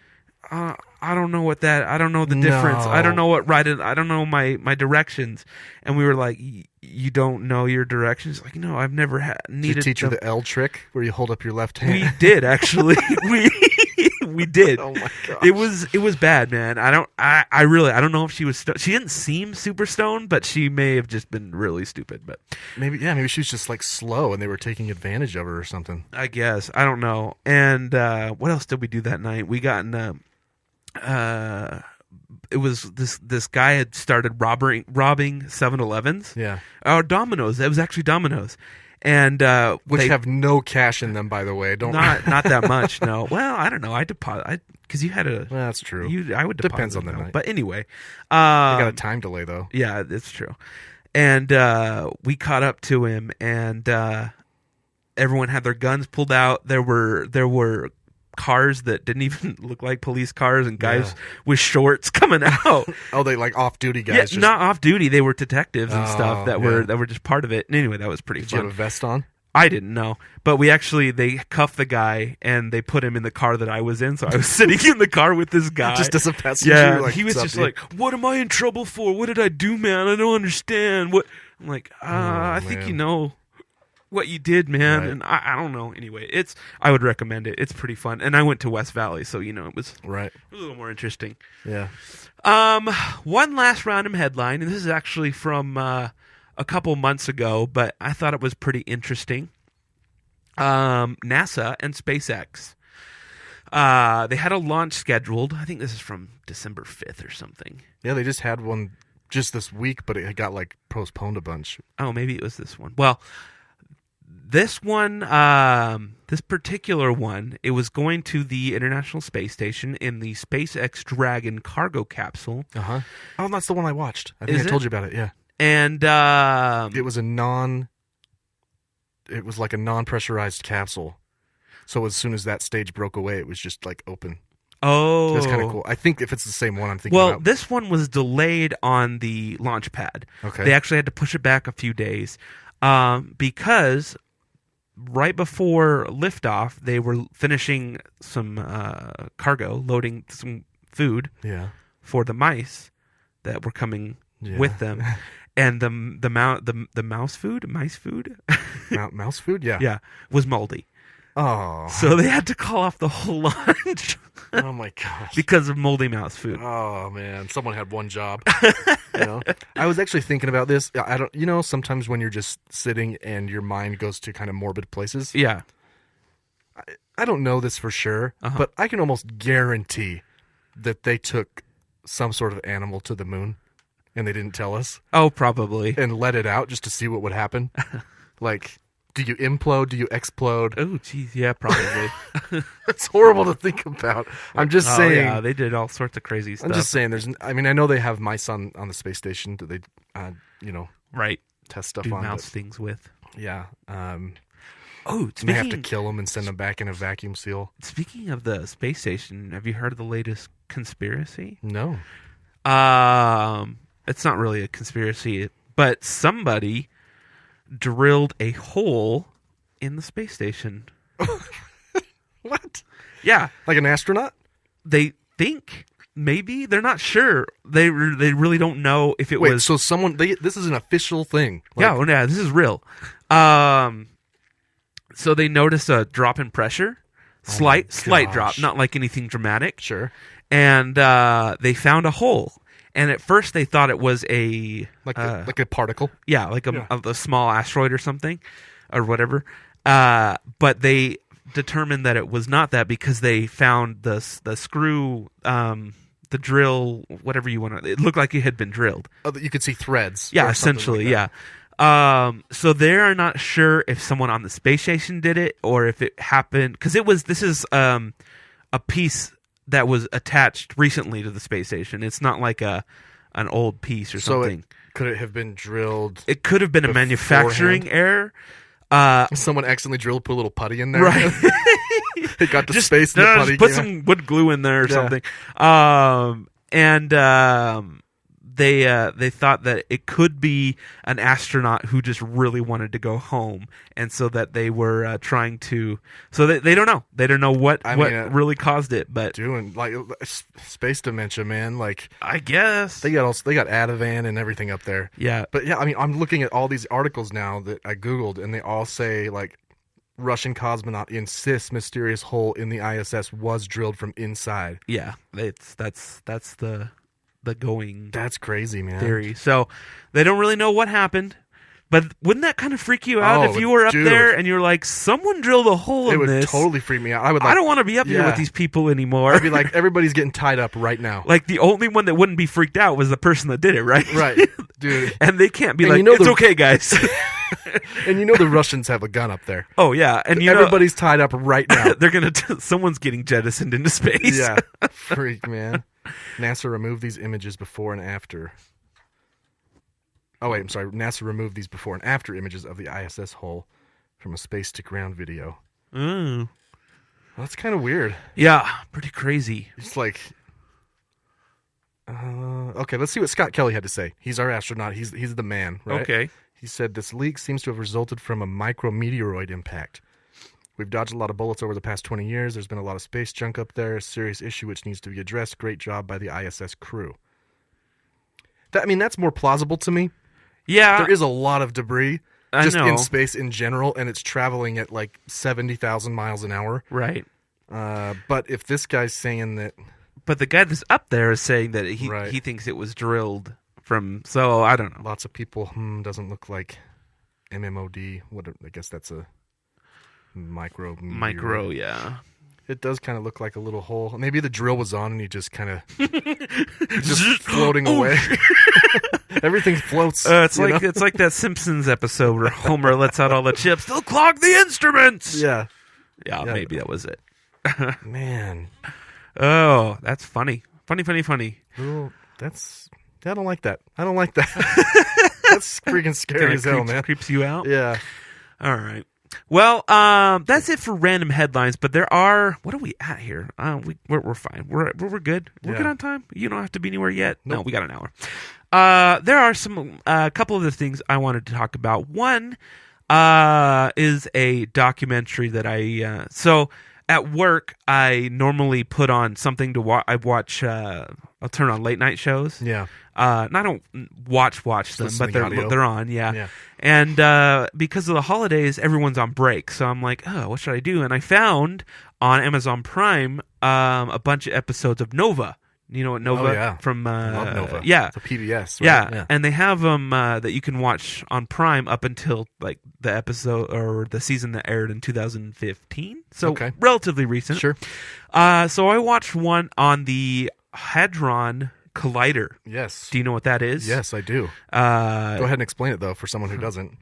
I don't know I don't know the difference. I don't know what right is. I don't know my directions. And we were like, you don't know your directions? Like, no, I've never needed. Did you teach her the L trick where you hold up your left hand? We did, actually. we did. Oh my gosh. It was bad, man. I don't know if she was she didn't seem super stoned, but she may have just been really stupid. But maybe she was just like slow and they were taking advantage of her or something. I guess. I don't know. And what else did we do that night? We got in it was this guy had started robbing 7-Elevens. Yeah. Or Domino's. It was actually Domino's. And which they have no cash in them, by the way. Don't not that much. No. Well, I don't know. I deposit because you had a. Well, that's true. I would deposit. Depends on the night. But anyway, I got a time delay though. Yeah, it's true. And we caught up to him, and everyone had their guns pulled out. There were cars that didn't even look like police cars, and guys with shorts coming out. Oh, they like off-duty guys? Yeah, not off-duty. They were detectives and stuff that yeah. were just part of it. And anyway, that was pretty fun. Did you have a vest on? I didn't know, but they cuffed the guy and they put him in the car that I was in. So I was sitting in the car with this guy, just as a passenger. Yeah, like, he was just like, "What am I in trouble for? What did I do, man? I don't understand." What I'm like, I think you know what you did, man. Right. And I don't know. Anyway, I would recommend it. It's pretty fun. And I went to West Valley, so it was right. It was a little more interesting. Yeah. One last random headline, and this is actually from a couple months ago, but I thought it was pretty interesting. NASA and SpaceX. They had a launch scheduled. I think this is from December 5th or something. Yeah, they just had one just this week, but it got like postponed a bunch. Oh, maybe it was this one. Well, this one, this particular one, it was going to the International Space Station in the SpaceX Dragon cargo capsule. Uh-huh. Oh, that's the one I watched. I think I told you about it, yeah. And it was like a non-pressurized capsule. So as soon as that stage broke away, it was just like open. Oh. That's kind of cool. I think if it's the same one I'm thinking about. Well, this one was delayed on the launch pad. Okay. They actually had to push it back a few days because right before liftoff, they were finishing some cargo, loading some food for the mice that were coming with them. And the mouse food, mice food, mouse food, yeah, was moldy. Oh, so they had to call off the whole launch. Oh my gosh, because of moldy mouse food. Oh man, someone had one job. I was actually thinking about this. I don't. Sometimes when you're just sitting and your mind goes to kind of morbid places. Yeah. I don't know this for sure, but I can almost guarantee that they took some sort of animal to the moon. And they didn't tell us. Oh, probably. And let it out just to see what would happen. Like, do you implode? Do you explode? Oh, geez, yeah, probably. It's horrible to think about. I'm just saying. Yeah, they did all sorts of crazy stuff. I'm just saying. I know they have mice on the space station that they, right, test stuff do on. Mouse things with. Yeah. They have to kill them and send them back in a vacuum seal. Speaking of the space station, have you heard of the latest conspiracy? No. It's not really a conspiracy, but somebody drilled a hole in the space station. What? Yeah. Like an astronaut? They think, maybe. They're not sure. They really don't know if it was... Wait, so this is an official thing? Yeah, this is real. So they noticed a drop in pressure. Slight drop, not like anything dramatic. Sure. And they found a hole. And at first they thought it was a particle. Yeah, like a small asteroid or something, or whatever. But they determined that it was not that because they found the screw, the drill, whatever you want to. It looked like it had been drilled. Oh, you could see threads. Yeah, essentially, yeah. So they're not sure if someone on the space station did it or if it happened because this is a piece that was attached recently to the space station. It's not like an old piece or something. Could it have been drilled? It could have been a manufacturing error. Someone accidentally drilled, put a little putty in there. Right. It got to space and the putty just put came out. some wood glue in there or something. They thought that it could be an astronaut who just really wanted to go home, and so that they were trying to. So they don't know. They don't know what really caused it. But doing like space dementia, man. Like I guess they got Ativan and everything up there. Yeah, but yeah, I mean, I'm looking at all these articles now that I googled, and they all say like Russian cosmonaut insists mysterious hole in the ISS was drilled from inside. Yeah, that's the going. That's crazy, man. Theory. So they don't really know what happened. But wouldn't that kind of freak you out if you were up dude. there and you're like, someone drilled a hole in this? It would totally freak me out. I don't want to be up here with these people anymore. I'd be like, everybody's getting tied up right now. Like, the only one that wouldn't be freaked out was the person that did it, right? Right, dude. And they can't be it's okay, guys. And you know the Russians have a gun up there. Oh, yeah. And everybody's tied up right now. They're going to... Someone's getting jettisoned into space. Yeah. Freak, man. NASA removed these images before and after. Oh, wait, I'm sorry. NASA removed these before and after images of the ISS hole from a space to ground video. Well, that's kind of weird. Yeah, pretty crazy. It's like... okay, let's see what Scott Kelly had to say. He's our astronaut. He's the man, right? Okay. He said, this leak seems to have resulted from a micrometeoroid impact. We've dodged a lot of bullets over the past 20 years. There's been a lot of space junk up there. A serious issue which needs to be addressed. Great job by the ISS crew. That's more plausible to me. Yeah. There is a lot of debris just know. in space in general, and it's traveling at like 70,000 miles an hour. Right. But if this guy's saying that... But the guy that's up there is saying that he thinks it was drilled from... So, I don't know. Lots of people, doesn't look like MMOD. I guess that's a micro... Micro, yeah. It does kind of look like a little hole. Maybe the drill was on and he just kind of... just floating away. Everything floats. It's like that Simpsons episode where Homer lets out all the chips. They'll clog the instruments! Yeah. Yeah, maybe that was it. Man. Oh, that's funny. Funny. Well, I don't like that. I don't like that. That's freaking scary as hell, man. Creeps you out? Yeah. All right. Well, that's it for random headlines. But there are... What are we at here? We're fine. We're good. We're good on time. You don't have to be anywhere yet. Nope. No, we got an hour. There are a couple of the things I wanted to talk about. One is a documentary that so at work I normally put on something to watch. I watch. I'll turn on late night shows. Yeah. And I don't watch them, but they're on. Yeah. And because of the holidays, everyone's on break. So I'm like, oh, what should I do? And I found on Amazon Prime a bunch of episodes of Nova. You know what Nova? Oh, yeah. From Love Nova. Yeah, it's a PBS. Right? Yeah, and they have them that you can watch on Prime up until like the episode or the season that aired in 2015. So relatively recent. Sure. So I watched one on the Hadron Collider. Yes. Do you know what that is? Yes, I do. Go ahead and explain it though for someone who doesn't.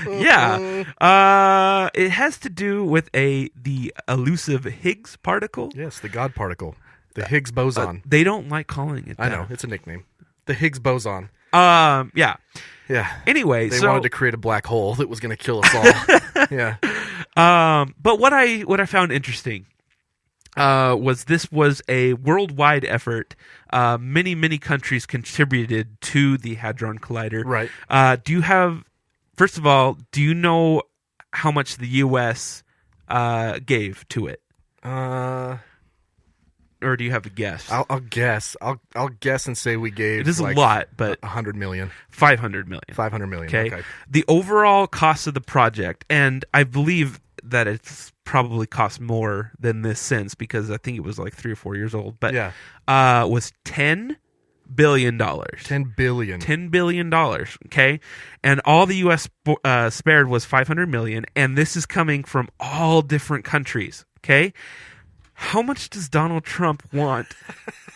Yeah. It has to do with the elusive Higgs particle. Yes, the God particle. The Higgs boson. They don't like calling it that. I know, it's a nickname. The Higgs boson. Yeah. Yeah. Anyway, they wanted to create a black hole that was going to kill us all. Yeah. But what I found interesting was this was a worldwide effort. Many countries contributed to the Hadron Collider. Right. First of all, do you know how much the U.S. Gave to it? Or do you have a guess? I'll guess. I'll guess and say we gave. It is a lot, but 100 million. 500 million. 500 million. Okay. The overall cost of the project, and I believe that it's probably cost more than this since, because I think it was like 3 or 4 years old. But was $10 billion. $10 billion. $10 billion. Okay, and all the U.S. Spared was 500 million, and this is coming from all different countries. Okay. How much does Donald Trump want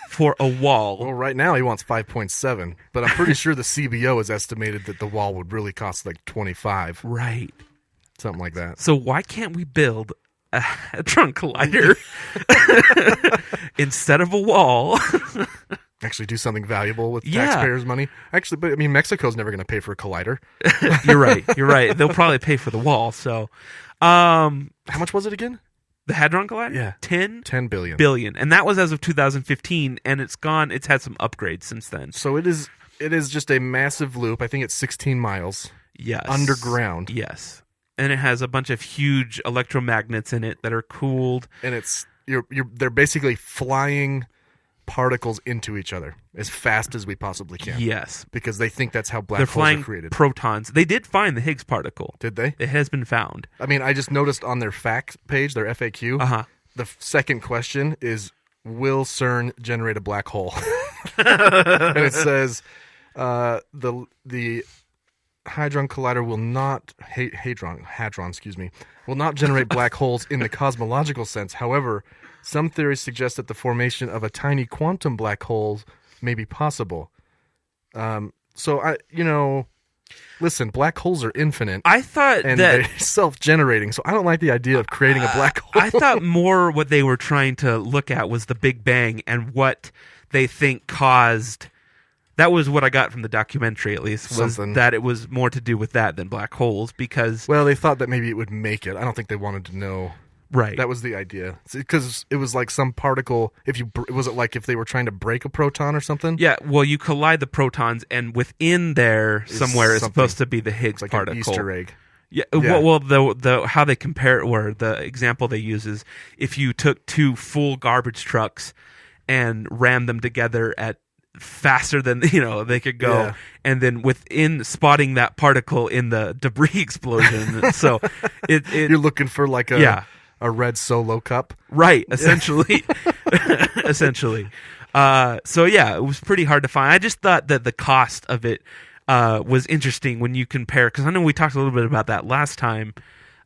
for a wall? Well, right now he wants 5.7, but I'm pretty sure the CBO has estimated that the wall would really cost like 25. Right. Something like that. So why can't we build a Hadron Collider instead of a wall? actually do something valuable with Yeah. taxpayers' money. Actually, but I mean, Mexico's never going to pay for a collider. You're right. You're right. They'll probably pay for the wall. So, How much was it again? the Hadron Collider, Yeah. 10 billion. billion, and that was as of 2015, and it's gone. It's had some upgrades since then. So it is just a massive loop. I think it's 16 miles. Yes, Underground. Yes, and it has a bunch of huge electromagnets in it that are cooled. And it's they're basically flying particles into each other as fast as we possibly can. Yes, Because they think that's how black they're holes flying are created. protons. They did find the Higgs particle. Did they? It has been found. I mean, I just noticed on their fact page, their FAQ, Uh-huh. the second question is, will CERN generate a black hole? And it says the Hadron Collider will not Hadron, will not generate black holes in the cosmological sense. However, some theories suggest that the formation of a tiny quantum black hole may be possible. Listen, black holes are infinite. I thought and that they're self-generating, so I don't like the idea of creating a black hole. I thought more what they were trying to look at was the Big Bang and what they think caused. That was what I got from the documentary, at least, was Something. that it was more to do with that than black holes, because Well, they thought that maybe it would make it. I don't think they wanted to know. right, That was the idea. Because it was like some particle. Was it like if they were trying to break a proton or something? yeah. Well, you collide the protons, and within there somewhere is something. supposed to be the Higgs It's like particle. an Easter egg. Yeah. Yeah. Well, the how they compare it, or the example they use is if you took two full garbage trucks and rammed them together at faster than they could go, Yeah. and then within spotting that particle in the debris explosion. So You're looking for like a Yeah. a red Solo cup. right, essentially, essentially. So yeah, it was pretty hard to find. I just thought that the cost of it was interesting when you compare, because I know we talked a little bit about that last time.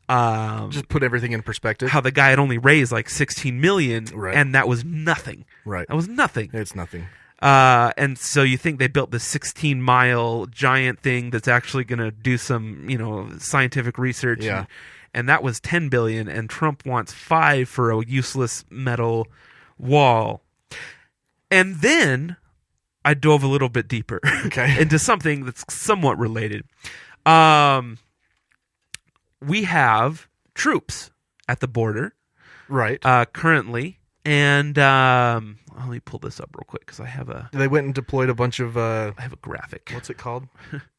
Just put everything in perspective. How the guy had only raised like 16 million, Right. and that was nothing. Right. That was nothing. It's nothing. And so you think they built this 16-mile giant thing that's actually going to do some, scientific research. Yeah. And that was 10 billion, and Trump wants 5 for a useless metal wall. And then I dove a little bit deeper Okay. into something that's somewhat related. We have troops at the border Right. currently, and let me pull this up real quick because I have a They went and deployed a bunch of graphic. what's it called?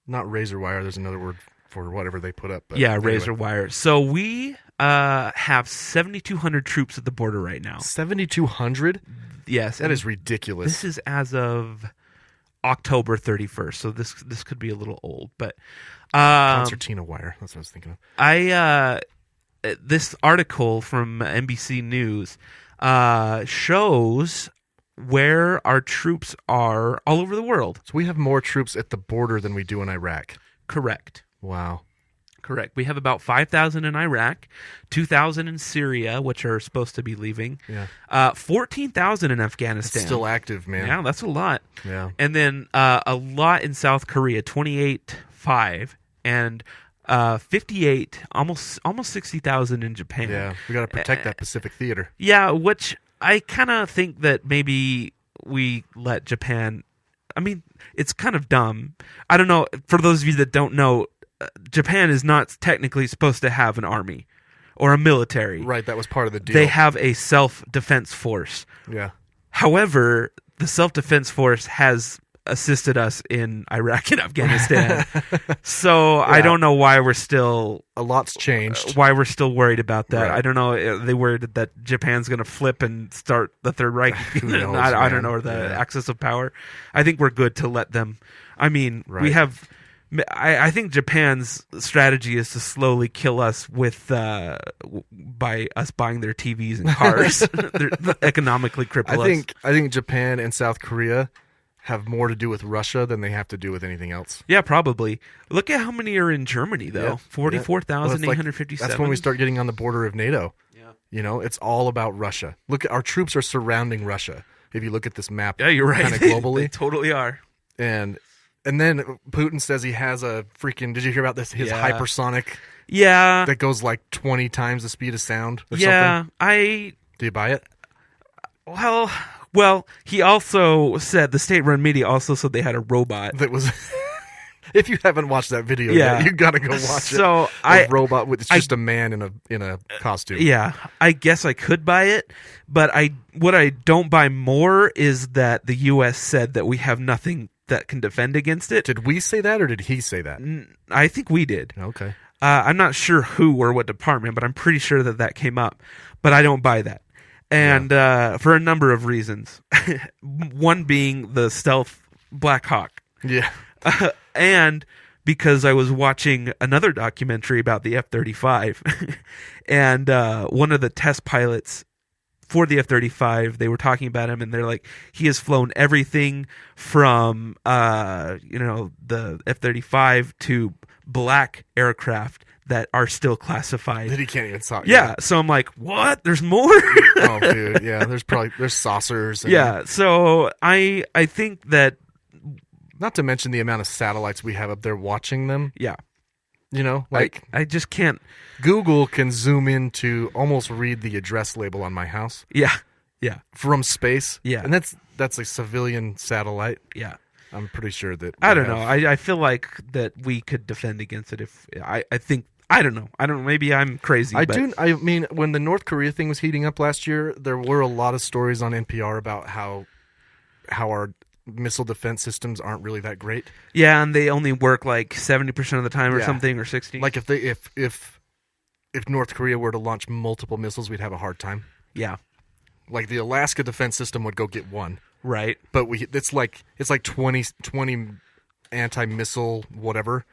Not razor wire. There's another word for whatever they put up. But Yeah, anyway. razor wire. So we have 7,200 troops at the border right now. 7,200. Yes, That and is ridiculous. This is as of October 31st, so this could be a little old, but Concertina wire. That's what I was thinking of. This article from NBC News shows where our troops are all over the world. So we have more troops at the border than we do in Iraq. Correct. Wow. Correct. We have about 5,000 in Iraq, 2,000 in Syria, which are supposed to be leaving. Yeah. 14,000 in Afghanistan. It's still active, man. Yeah, that's a lot. Yeah. And then a lot in South Korea, 28,500, and 58, almost 60,000 in Japan. Yeah. We got to protect that Pacific Theater. Yeah, which I kind of think that maybe we let Japan. I mean, it's kind of dumb. I don't know. For those of you that don't know, Japan is not technically supposed to have an army or a military. Right. That was part of the deal. They have a self-defense force. Yeah. However, the self-defense force has assisted us in Iraq and Afghanistan. So I don't know why we're still A lot's changed. why we're still worried about that. Right. I don't know. Are they worried that Japan's going to flip and start the Third Reich? Who knows, I don't man? know, or the Yeah. axis of power. I think we're good to let them. I mean, we Right. have. I think Japan's strategy is to slowly kill us with by us buying their TVs and cars. They're economically cripple us. I think Japan and South Korea have more to do with Russia than they have to do with anything else. Yeah, probably. Look at how many are in Germany, though. Yeah. 44,857. That's when we start getting on the border of NATO. Yeah. You know, it's all about Russia. Look, our troops are surrounding Russia. If you look at this map, Yeah, you're right. kind of globally, They totally are. and then Putin says he has a freaking. Did you hear about this? His Yeah. hypersonic Yeah. that goes like 20 times the speed of sound. Or Yeah. something. Do you buy it? Well, Well, he also said, the state-run media also said they had a robot. That was... If you haven't watched that video yet, you gotta go watch it. So a robot with it's just a man in a costume. Yeah, I guess I could buy it, but what I don't buy more is that the U.S. said that we have nothing that can defend against it. Did we say that, or did he say that? I think we did. Okay. I'm not sure who or what department, but I'm pretty sure that came up. But I don't buy that, and for a number of reasons. One being the stealth Black Hawk. Yeah. And because I was watching another documentary about the F-35, and one of the test pilots for the F-35, they were talking about him, and they're like, he has flown everything from the F-35 to black aircraft that are still classified. That he can't even talk. Yeah, so I'm like, what? There's more? Oh, dude, yeah. There's saucers. And so I think that. Not to mention the amount of satellites we have up there watching them. Yeah. I just can't. Google can zoom in to almost read the address label on my house. Yeah. Yeah. From space. Yeah. And that's a civilian satellite. Yeah. I'm pretty sure that. I don't know. I feel like that we could defend against it if I think. I don't know. Maybe I'm crazy. I mean, when the North Korea thing was heating up last year, there were a lot of stories on NPR about how our missile defense systems aren't really that great. Yeah, and they only work like 70% of the time or something, or 60%. Like if North Korea were to launch multiple missiles, we'd have a hard time. Yeah. Like the Alaska defense system would go get one. Right. But it's like 20 anti-missile whatever.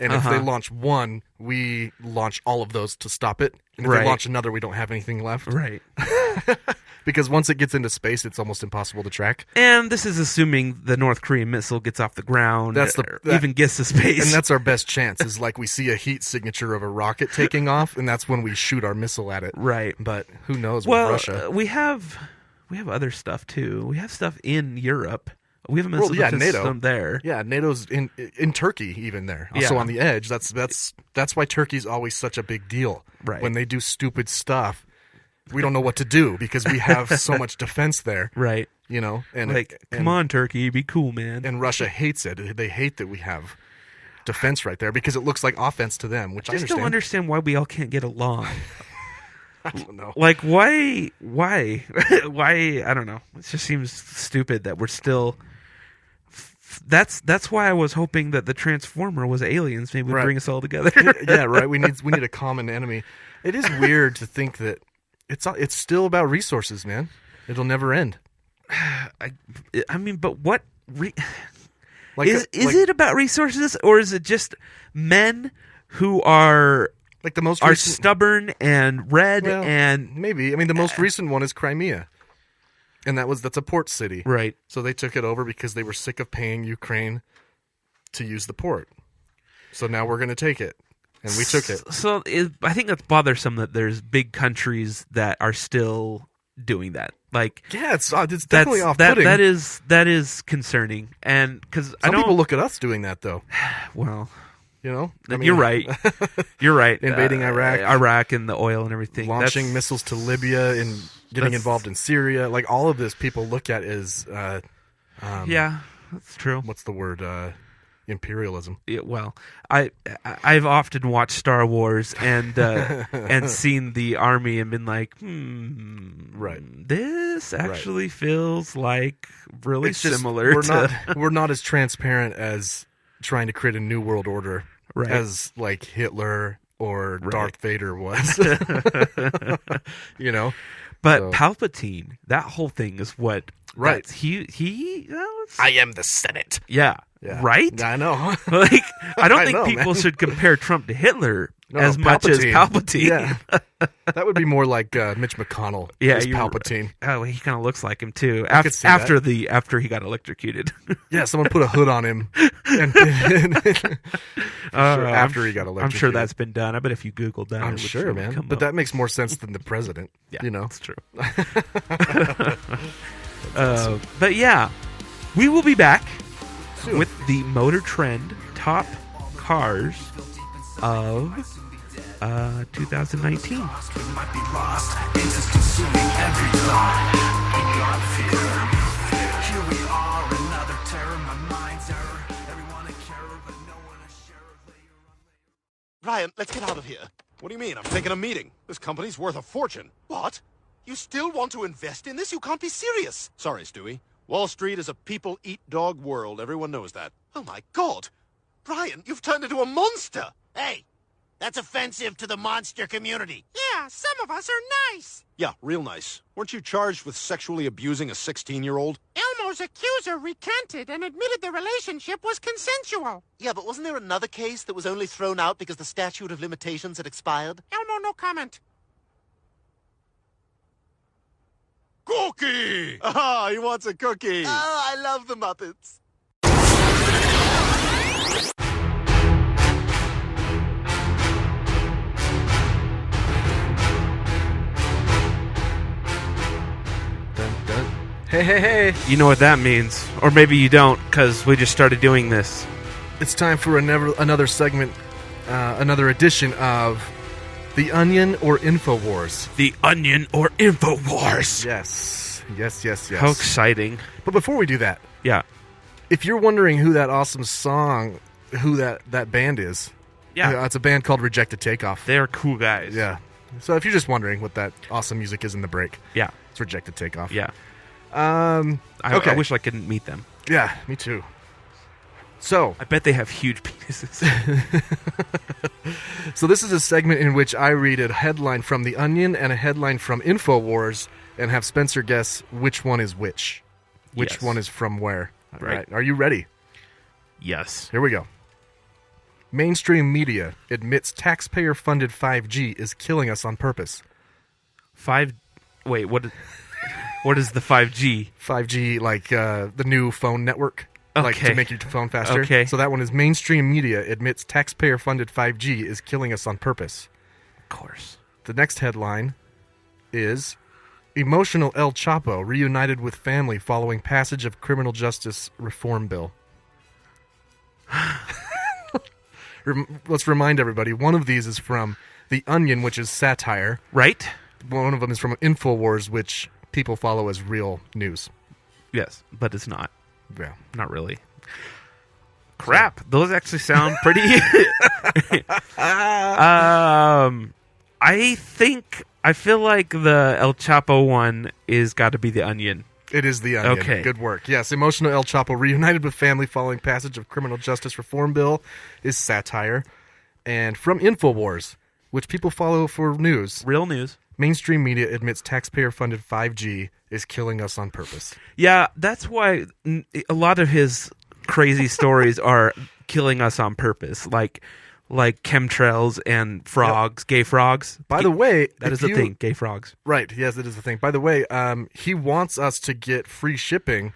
And if they launch one, we launch all of those to stop it. And if they launch another, we don't have anything left. Right. Because once it gets into space, it's almost impossible to track. And this is assuming the North Korean missile gets off the ground, even gets to space. And that's our best chance, is like we see a heat signature of a rocket taking off, and that's when we shoot our missile at it. Right. But who knows with Russia. We have other stuff, too. We have stuff in Europe. We have a missile defense system there. Yeah, NATO's in Turkey even there. Also on the edge. That's why Turkey's always such a big deal. Right. When they do stupid stuff, we don't know what to do because we have so much defense there. Right. And come on, Turkey, be cool, man. And Russia hates it. They hate that we have defense right there because it looks like offense to them, which I just don't understand why we all can't get along. I don't know. Like, why? Why? I don't know. It just seems stupid that we're still... That's why I was hoping that the Transformer was aliens. Maybe would bring us all together. Yeah, right. We need a common enemy. It is weird to think that it's still about resources, man. It'll never end. I mean, but what is it about resources, or is it just men who are like the most stubborn and red? Well, and maybe. I mean, the most recent one is Crimea. And that's a port city. Right. So they took it over because they were sick of paying Ukraine to use the port. So now we're going to take it. And we took it. So I think that's bothersome that there's big countries that are still doing that. Like, yeah, it's definitely off-putting. That is concerning. And because some people look at us doing that, though. Well, you're right. You're right. Invading Iraq and the oil and everything, launching missiles to Libya and getting involved in Syria, like all of this, people look at as yeah, that's true. What's the word? Imperialism. Yeah, well, I've often watched Star Wars and and seen the army and been like, right. This actually feels like really similar. We're not as transparent as trying to create a new world order, right, as like Hitler or Darth Vader was. But Palpatine, that whole thing is what. Right. I am the Senate. Yeah. Right? I know. Like, I don't think people should compare Trump to Hitler as much as Palpatine. Yeah. That would be more like Mitch McConnell. Yeah, as Palpatine. Oh, he kind of looks like him too. After he got electrocuted. Yeah, someone put a hood on him. After he got electrocuted. I'm sure that's been done. I bet if you Googled that, I'm sure, man. But that makes more sense than the president. Yeah, that's true. But yeah, we will be back with the Motor Trend top cars of 2019. got fear. Here we are, another terror, my mind's error. Everyone a carer, but no one a sheriff. Ryan, let's get out of here. What do you mean? I'm taking a meeting. This company's worth a fortune. What? You still want to invest in this? You can't be serious. Sorry, Stewie. Wall Street is a people-eat-dog world. Everyone knows that. Oh, my God. Brian, you've turned into a monster. Hey, that's offensive to the monster community. Yeah, some of us are nice. Yeah, real nice. Weren't you charged with sexually abusing a 16-year-old? Elmo's accuser recanted and admitted the relationship was consensual. Yeah, but wasn't there another case that was only thrown out because the statute of limitations had expired? Elmo, no comment. Cookie! Ah, he wants a cookie. Oh, I love the Muppets. Dun, dun. Hey, hey, hey. You know what that means. Or maybe you don't, because we just started doing this. It's time for another segment, another edition of The Onion or InfoWars. The Onion or InfoWars. Yes. Yes, yes, yes. How exciting. But before we do that, yeah, if you're wondering who that awesome song, who that band is, yeah, it's a band called Rejected Takeoff. They're cool guys. Yeah. So if you're just wondering what that awesome music is in the break, yeah, it's Rejected Takeoff. Yeah. Okay. I wish I could meet them. Yeah, me too. So I bet they have huge penises. So this is a segment in which I read a headline from The Onion and a headline from InfoWars and have Spencer guess which one is which. Which one is from where. All right. Are you ready? Yes. Here we go. Mainstream media admits taxpayer-funded 5G is killing us on purpose. Wait, what is the 5G? 5G, like the new phone network. Okay. Like to make your phone faster. Okay. So that one is mainstream media admits taxpayer-funded 5G is killing us on purpose. Of course. The next headline is emotional El Chapo reunited with family following passage of criminal justice reform bill. Let's remind everybody, one of these is from The Onion, which is satire. Right. One of them is from InfoWars, which people follow as real news. Yes, but it's not. Yeah. Not really. Crap. Those actually sound pretty... I feel like the El Chapo one is got to be The Onion. It is The Onion. Okay. Good work. Yes, emotional El Chapo reunited with family following passage of criminal justice reform bill is satire. And from InfoWars, which people follow for news. Real news. Mainstream media admits taxpayer-funded 5G is killing us on purpose. Yeah, that's why a lot of his crazy stories are killing us on purpose, like chemtrails and frogs, gay frogs. By the way, that is the thing, gay frogs. Right, yes, it is the thing. By the way, he wants us to get free shipping,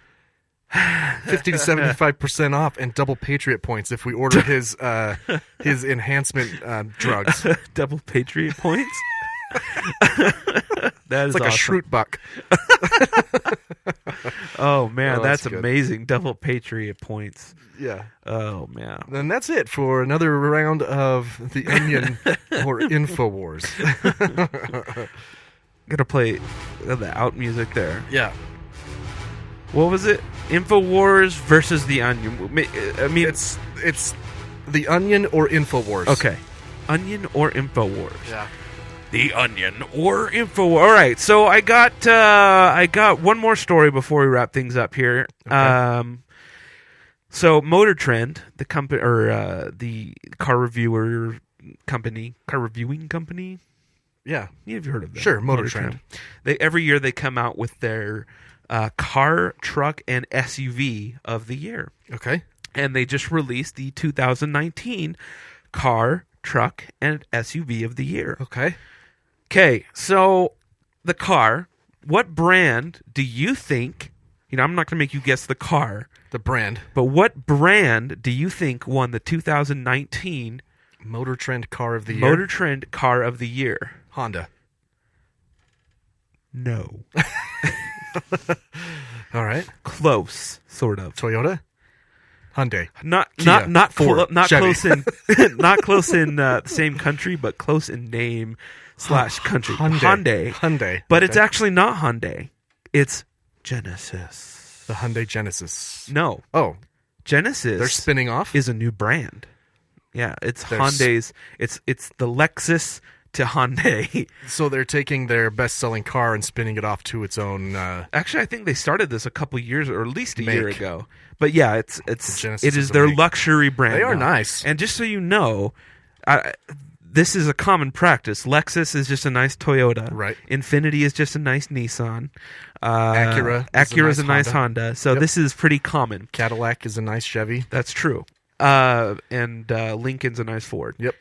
50 to 75% off, and double Patriot points if we order his enhancement drugs. Double Patriot points? That is it's like awesome. a Schrute buck. Oh man, that's good. amazing. Double Patriot points. Yeah. Oh man. And that's it for another round of The Onion or InfoWars. Gonna play the out music there. Yeah. What was it? InfoWars versus The Onion. I mean, it's The Onion or InfoWars. Okay. Onion or InfoWars. Yeah. The Onion or InfoWars. All right. So I got one more story before we wrap things up here. Okay. So Motor Trend, the company or the car reviewing company. Yeah. You've heard of them. Sure, Motor Trend. Every year they come out with their car, truck, and SUV of the year. Okay. And they just released the 2019 car, truck, and SUV of the year. Okay. Okay, so the car, what brand do you think, I'm not going to make you guess the car. The brand. But what brand do you think won the 2019 Motor Trend Car of the Year? Motor Trend Car of the Year? Honda. No. All right. Close, sort of. Toyota? Hyundai. Not Ford, close in not close in the same country, but close in name / country. Hyundai. But it's actually not Hyundai. It's Genesis. The Hyundai Genesis. No. Oh. Genesis. They're spinning off? Is a new brand. Yeah, it's They're Hyundai's. It's the Lexus to Hyundai. So they're taking their best-selling car and spinning it off to its own. Actually, I think they started this a couple years, or at least a year Make. ago. But yeah, it Genesis is is a their make. luxury brand. They are now. nice. And just so you know, this is a common practice. Lexus is just a nice Toyota. Right. Infiniti is just a nice Nissan. Acura is a nice Honda. So Yep. this is pretty common. Cadillac is a nice Chevy. That's true. And Lincoln's a nice Ford. Yep.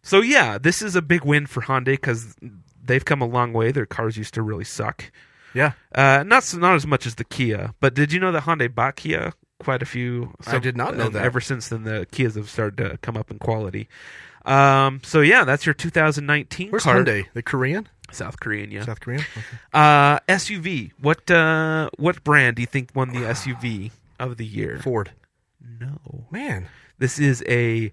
So yeah, this is a big win for Hyundai because they've come a long way. Their cars used to really suck. Yeah. Not as much as the Kia, but did you know that Hyundai bought Kia? Quite a few. I did not know that. Ever since then, the Kias have started to come up in quality. So yeah, that's your 2019 Where's car. Hyundai? The Korean? South Korean, yeah. South Korean? Okay. SUV. What brand do you think won the SUV of the year? Ford. No. Man. This is a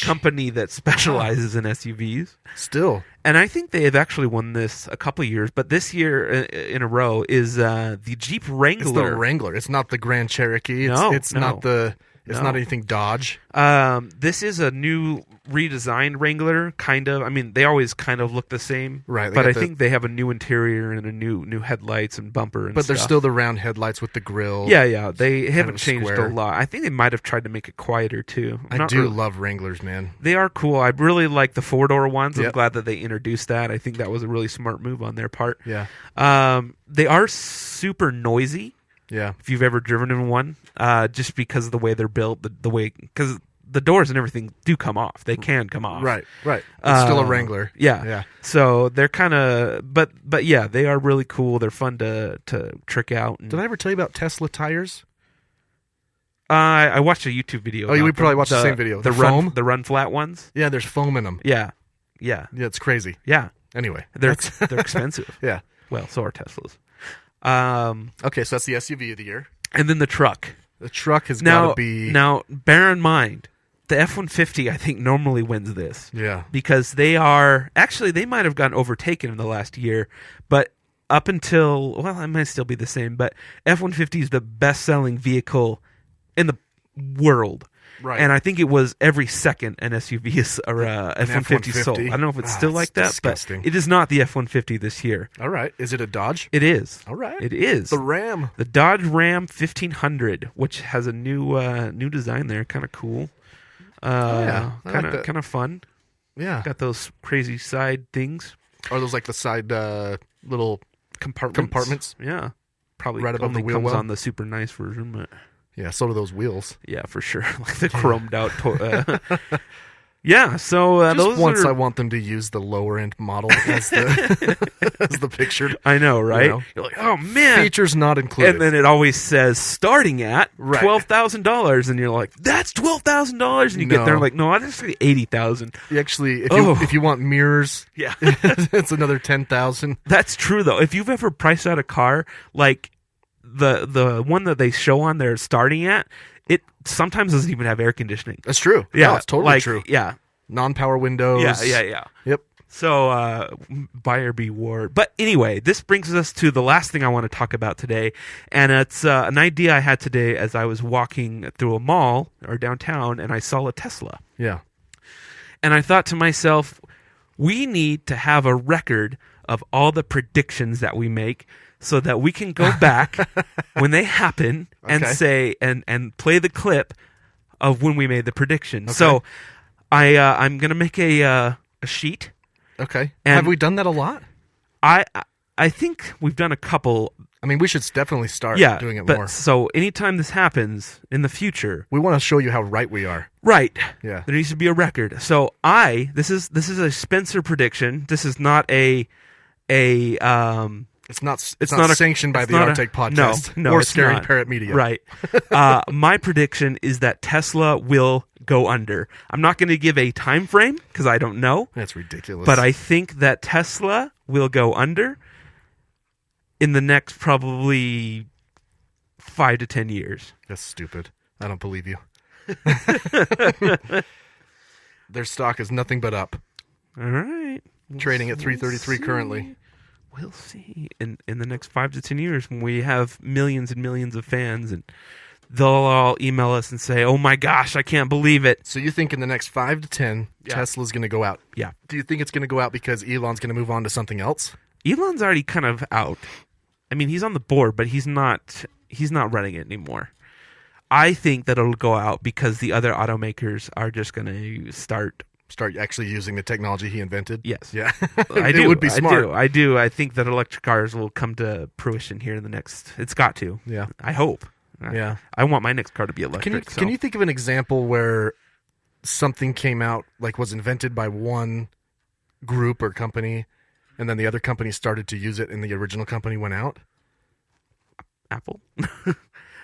company that specializes in SUVs. Still. And I think they have actually won this a couple of years, but this year in a row is the Jeep Wrangler. It's the Wrangler. It's not the Grand Cherokee. It's not anything Dodge. This is a new redesigned Wrangler, kind of. I mean, they always kind of look the same, right? But I think they have a new interior and a new headlights and bumper and But stuff. there's still the round headlights with the grill. Yeah. They kind haven't of changed square. a lot. I think they might have tried to make it quieter too. I do love Wranglers, man. They are cool. I really like the four-door ones. I'm Yep. glad that they introduced that. I think that was a really smart move on their part. Yeah. They are super noisy. Yeah. If you've ever driven in one, just because of the way they're built, the way, because the doors and everything do come off. They can come off. Right. It's still a Wrangler. Yeah. So they're kind of, but yeah, they are really cool. They're fun to trick out. And, Did I ever tell you about Tesla tires? I watched a YouTube video. Oh, we about probably them. watched the same video. The run flat ones. Yeah, there's foam in them. Yeah, it's crazy. Yeah. Anyway, they're expensive. Yeah. Well, so are Teslas. Okay, so that's the SUV of the year. And then the truck. The truck has got to be... Now, bear in mind, the F-150, I think, normally wins this. Yeah. Because they are... Actually, they might have gotten overtaken in the last year, but up until... Well, it might still be the same, but F-150 is the best-selling vehicle in the world. Right. And I think it was every second an SUV is, or F-150 sold. I don't know if it's still like that, disgusting. but it is not the F-150 this year. All right. Is it a Dodge? It is. All right. It is. The Ram. The Dodge Ram 1500, which has a new design there. Kind of cool. Yeah. Kind of fun. Yeah. Got those crazy side things. Are those like the side little compartments? Yeah. Probably right above only the wheel comes well? on the super nice version, but... Yeah, so do those wheels. Yeah, for sure. Like the chromed out. Yeah, so Just those once are... I want them to use the lower end model as the pictured. I know, right? You know? You're like, oh man, features not included. And then it always says starting at $12,000, and you're like, that's $12,000, and you get there like, no, that's actually $80,000. Actually, if you want mirrors, yeah, it's another $10,000. That's true though. If you've ever priced out a car, like the one that they show on there starting at, it sometimes doesn't even have air conditioning. That's true. Yeah, no, it's totally true. Yeah, non-power windows. Yeah. Yep. So buyer beware. But anyway, this brings us to the last thing I want to talk about today, and it's an idea I had today as I was walking through a mall or downtown, and I saw a Tesla. Yeah. And I thought to myself, we need to have a record of all the predictions that we make, so that we can go back when they happen and say and play the clip of when we made the prediction. Okay. So I'm gonna make a sheet. Okay. And have we done that a lot? I think we've done a couple. I mean, we should definitely start doing it more. So anytime this happens in the future, we want to show you how right we are. Right. Yeah. There needs to be a record. So this is a Spencer prediction. This is not a It's not sanctioned by the Arctic Podcast no, or it's Scary not. Parrot Media. Right. My prediction is that Tesla will go under. I'm not going to give a time frame because I don't know. That's ridiculous. But I think that Tesla will go under in the next probably 5 to 10 years. That's stupid. I don't believe you. Their stock is nothing but up. All right. Trading at $333 currently. We'll see in the next 5 to 10 years when we have millions and millions of fans, and they'll all email us and say, "Oh my gosh, I can't believe it." So you think in the next 5 to 10, Tesla's going to go out? Yeah. Do you think it's going to go out because Elon's going to move on to something else? Elon's already kind of out. I mean, he's on the board, but he's not running it anymore. I think that it'll go out because the other automakers are just going to start actually using the technology he invented. Yes. Yeah. I do. It would be smart. I do. I think that electric cars will come to fruition here in the next. It's got to. Yeah. I hope. Yeah. I want my next car to be electric. Can you think of an example where something came out, like was invented by one group or company, and then the other company started to use it and the original company went out? Apple?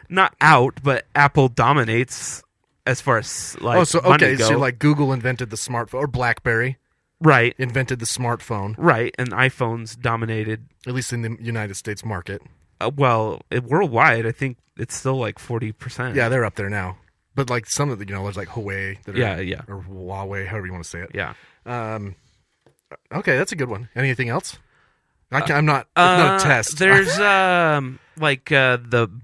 Not out, but Apple dominates as far as money go. So like Google invented the smartphone, or BlackBerry, right? Invented the smartphone, right? And iPhones dominated, at least in the United States market. Worldwide, I think it's still like 40%. Yeah, they're up there now. But like some of the, there's like Huawei, yeah, or Huawei, however you want to say it. Yeah. Okay, that's a good one. Anything else? I'm not. It's not a test. There's the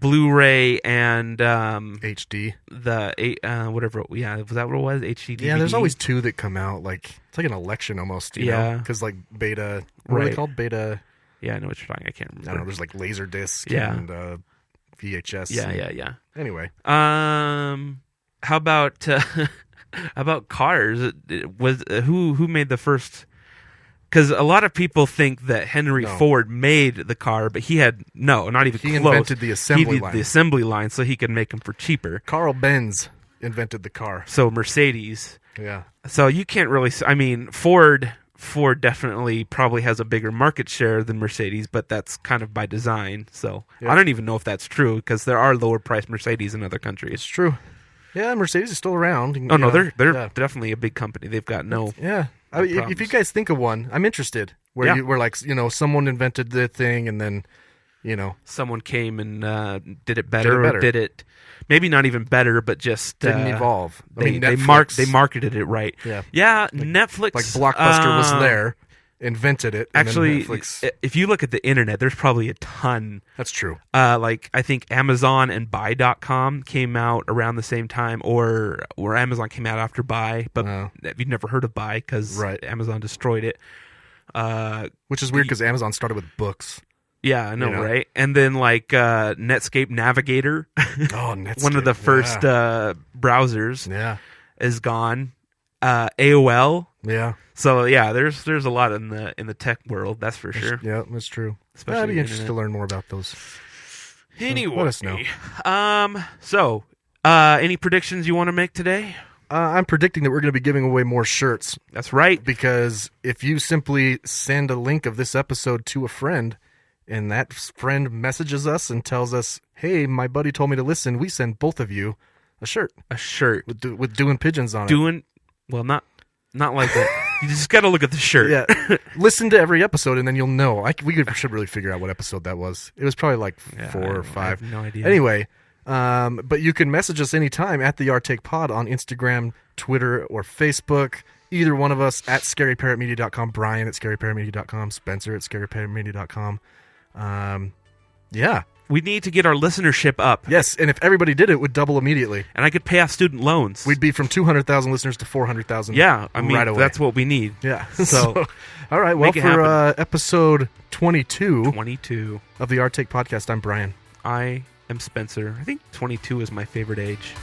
Blu-ray and HD. The whatever. Yeah, was that what it was? HD. DVD? Yeah, there's always two that come out. Like it's like an election almost. You know? Because like beta. What are they called? Beta. Yeah, I know what you're talking. I can't remember. I don't know. There's like Laserdisc and VHS. Yeah. Anyway. How about cars? Who made the first? Because a lot of people think that Henry Ford made the car, but he had not even close. He invented the assembly line. The assembly line, so he could make them for cheaper. Carl Benz invented the car. So Mercedes. Yeah. So you can't really. I mean, Ford definitely probably has a bigger market share than Mercedes, but that's kind of by design. So I don't even know if that's true because there are lower priced Mercedes in other countries. It's true. Yeah, Mercedes is still around. They're definitely a big company. They've got Yeah. If you guys think of one, I'm interested. Where like someone invented the thing and then someone came and did it better. Or did it maybe not even better, but just didn't evolve. They marketed it right. Yeah. Netflix. Like Blockbuster was there, invented it. Actually, Netflix... if you look at the internet, there's probably a ton. That's true. Like I think Amazon and Buy.com came out around the same time, or Amazon came out after Buy, but you've never heard of Buy because Amazon destroyed it. Which is weird because Amazon started with books. Yeah, I know, right? And then like Netscape Navigator, Netscape, one of the first browsers, is gone. AOL, So there's a lot in the tech world, that's for sure. Yeah, that's true. Especially I'd be interested to learn more about those. Anyway, let us know. So any predictions you want to make today? I'm predicting that we're going to be giving away more shirts. That's right. Because if you simply send a link of this episode to a friend, and that friend messages us and tells us, "Hey, my buddy told me to listen," we send both of you a shirt. A shirt with Doing Pigeons on it. Well, not like that. You just got to look at the shirt. Yeah. Listen to every episode, and then you'll know. We should really figure out what episode that was. It was probably like 4 or 5. I have no idea. Anyway, but you can message us anytime at the Artake Pod on Instagram, Twitter, or Facebook. Either one of us at scaryparrotmedia.com, Brian at scaryparrotmedia.com, Spencer at scaryparrotmedia.com. Yeah. We need to get our listenership up. Yes, and if everybody did it would double immediately. And I could pay off student loans. We'd be from 200,000 listeners to 400,000 Yeah, I mean, right away. that's what we need. Yeah. So all right, well, for episode 22 of the Artake Podcast, I'm Brian. I am Spencer. I think 22 is my favorite age.